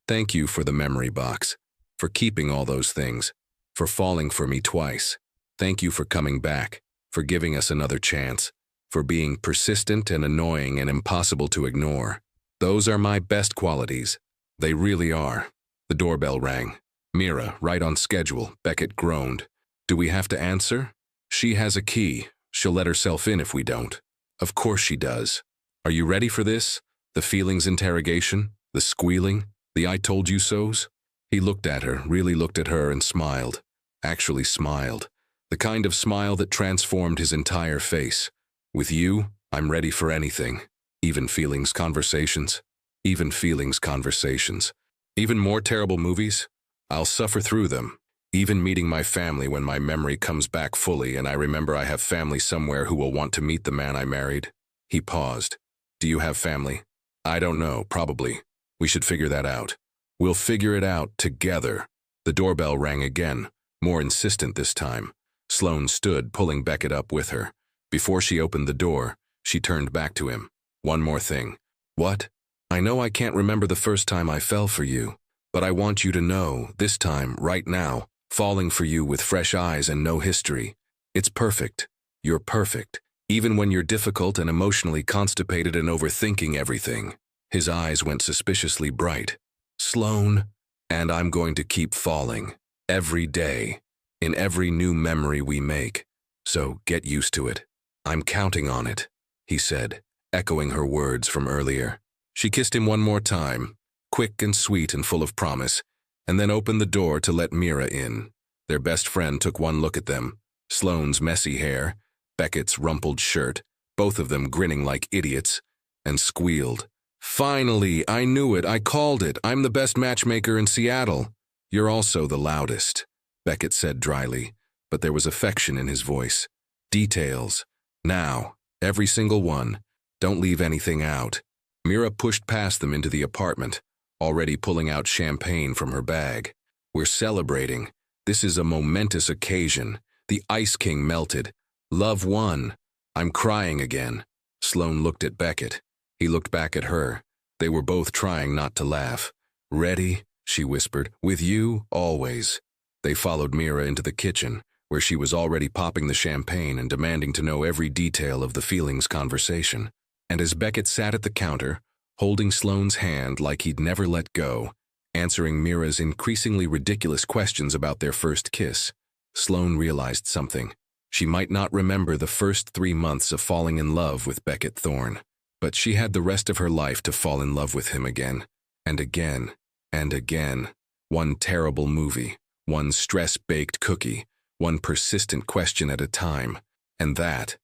Thank you for the memory box, for keeping all those things, for falling for me twice. Thank you for coming back, for giving us another chance, for being persistent and annoying and impossible to ignore. Those are my best qualities. They really are." The doorbell rang. "Mira, right on schedule," Beckett groaned. "Do we have to answer?" "She has a key. She'll let herself in if we don't." "Of course she does. Are you ready for this? The feelings interrogation? The squealing? The I told you so's?" He looked at her, really looked at her and smiled. Actually smiled. The kind of smile that transformed his entire face. "With you, I'm ready for anything. Even feelings conversations. Even feelings conversations. Even more terrible movies. I'll suffer through them. Even meeting my family when my memory comes back fully and I remember I have family somewhere who will want to meet the man I married." He paused. "Do you have family?" "I don't know, probably. We should figure that out. We'll figure it out together." The doorbell rang again, more insistent this time. Sloane stood, pulling Beckett up with her. Before she opened the door, she turned back to him. "One more thing." "What?" "I know I can't remember the first time I fell for you, but I want you to know, this time, right now, falling for you with fresh eyes and no history. It's perfect. You're perfect, even when you're difficult and emotionally constipated and overthinking everything." His eyes went suspiciously bright. "Sloane, and I'm going to keep falling. Every day. In every new memory we make. So get used to it. I'm counting on it, he said, echoing her words from earlier. She kissed him one more time, quick and sweet and full of promise, and then opened the door to let Mira in. Their best friend took one look at them, Sloane's messy hair, Beckett's rumpled shirt, both of them grinning like idiots, and squealed. Finally, I knew it, I called it, I'm the best matchmaker in Seattle. You're also the loudest, Beckett said dryly, but there was affection in his voice. Details. Now, every single one. Don't leave anything out. Mira pushed past them into the apartment, already pulling out champagne from her bag. We're celebrating. This is a momentous occasion. The Ice King melted. Love won. I'm crying again. Sloane looked at Beckett. He looked back at her. They were both trying not to laugh. Ready? She whispered. With you, always. They followed Mira into the kitchen, where she was already popping the champagne and demanding to know every detail of the feelings conversation. And as Beckett sat at the counter, holding Sloane's hand like he'd never let go, answering Mira's increasingly ridiculous questions about their first kiss, Sloane realized something. She might not remember the first 3 months of falling in love with Beckett Thorne, but she had the rest of her life to fall in love with him again, and again, and again. One terrible movie, one stress-baked cookie, one persistent question at a time, and that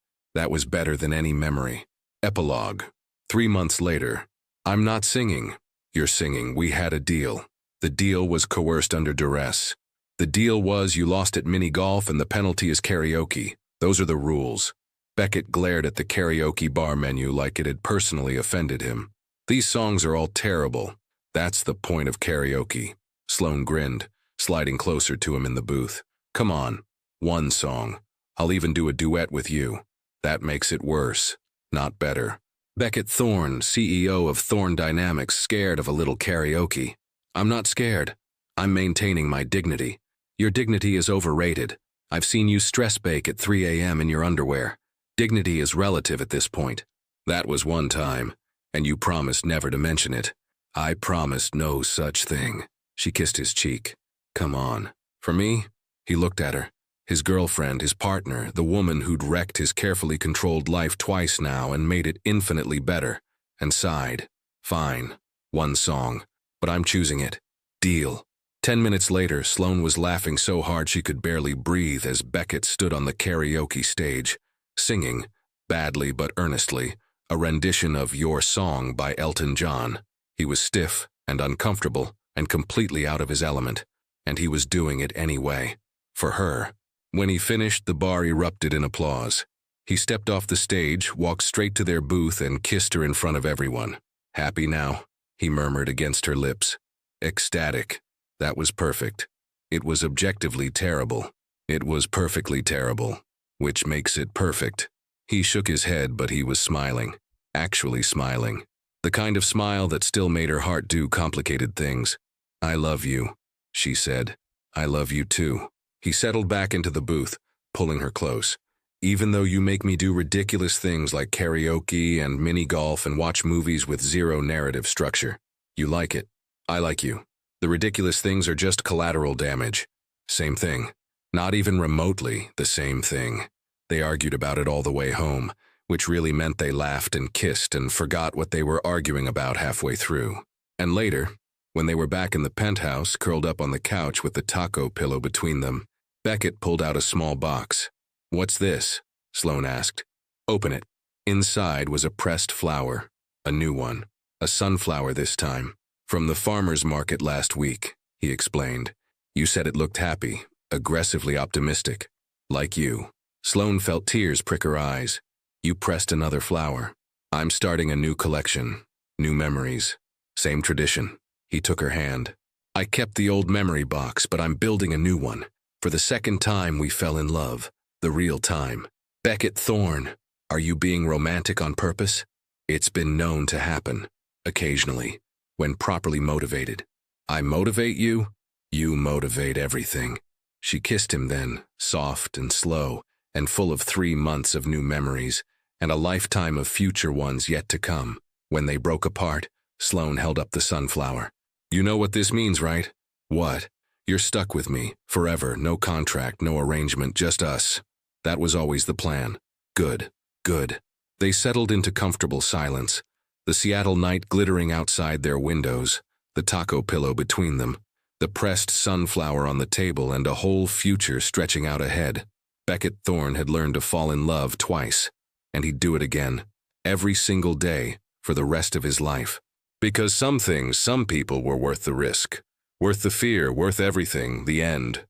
was better than any memory. Epilogue. 3 months later. I'm not singing. You're singing. We had a deal. The deal was coerced under duress. The deal was you lost at mini-golf and the penalty is karaoke. Those are the rules. Beckett glared at the karaoke bar menu like it had personally offended him. These songs are all terrible. That's the point of karaoke. Sloane grinned, sliding closer to him in the booth. Come on. One song. I'll even do a duet with you. That makes it worse, not better. Beckett Thorne, CEO of Thorne Dynamics, scared of a little karaoke. I'm not scared. I'm maintaining my dignity. Your dignity is overrated. I've seen you stress bake at 3 a.m. in your underwear. Dignity is relative at this point. That was one time, and you promised never to mention it. I promised no such thing. She kissed his cheek. Come on. For me? He looked at her. His girlfriend, his partner, the woman who'd wrecked his carefully controlled life twice now and made it infinitely better, and sighed. Fine. One song. But I'm choosing it. Deal. 10 minutes later, Sloane was laughing so hard she could barely breathe as Beckett stood on the karaoke stage, singing, badly but earnestly, a rendition of Your Song by Elton John. He was stiff and uncomfortable and completely out of his element, and he was doing it anyway. For her. When he finished, the bar erupted in applause. He stepped off the stage, walked straight to their booth, and kissed her in front of everyone. Happy now? He murmured against her lips. Ecstatic. That was perfect. It was objectively terrible. It was perfectly terrible, which makes it perfect. He shook his head, but he was smiling. Actually smiling. The kind of smile that still made her heart do complicated things. I love you, she said. I love you too. He settled back into the booth, pulling her close. Even though you make me do ridiculous things like karaoke and mini-golf and watch movies with zero narrative structure, you like it. I like you. The ridiculous things are just collateral damage. Same thing. Not even remotely the same thing. They argued about it all the way home, which really meant they laughed and kissed and forgot what they were arguing about halfway through. And later, when they were back in the penthouse, curled up on the couch with the taco pillow between them, Beckett pulled out a small box. What's this? Sloane asked. Open it. Inside was a pressed flower. A new one. A sunflower this time. From the farmer's market last week, he explained. You said it looked happy, aggressively optimistic. Like you. Sloane felt tears prick her eyes. You pressed another flower. I'm starting a new collection. New memories. Same tradition. He took her hand. I kept the old memory box, but I'm building a new one. For the second time we fell in love. The real time. Beckett Thorne, are you being romantic on purpose? It's been known to happen. Occasionally. When properly motivated. I motivate you? You motivate everything. She kissed him then, soft and slow, and full of 3 months of new memories, and a lifetime of future ones yet to come. When they broke apart, Sloane held up the sunflower. You know what this means, right? What? You're stuck with me, forever, no contract, no arrangement, just us. That was always the plan. Good. Good. They settled into comfortable silence, the Seattle night glittering outside their windows, the taco pillow between them, the pressed sunflower on the table, and a whole future stretching out ahead. Beckett Thorne had learned to fall in love twice, and he'd do it again, every single day, for the rest of his life. Because some things, some people were worth the risk, worth the fear, worth everything, the end.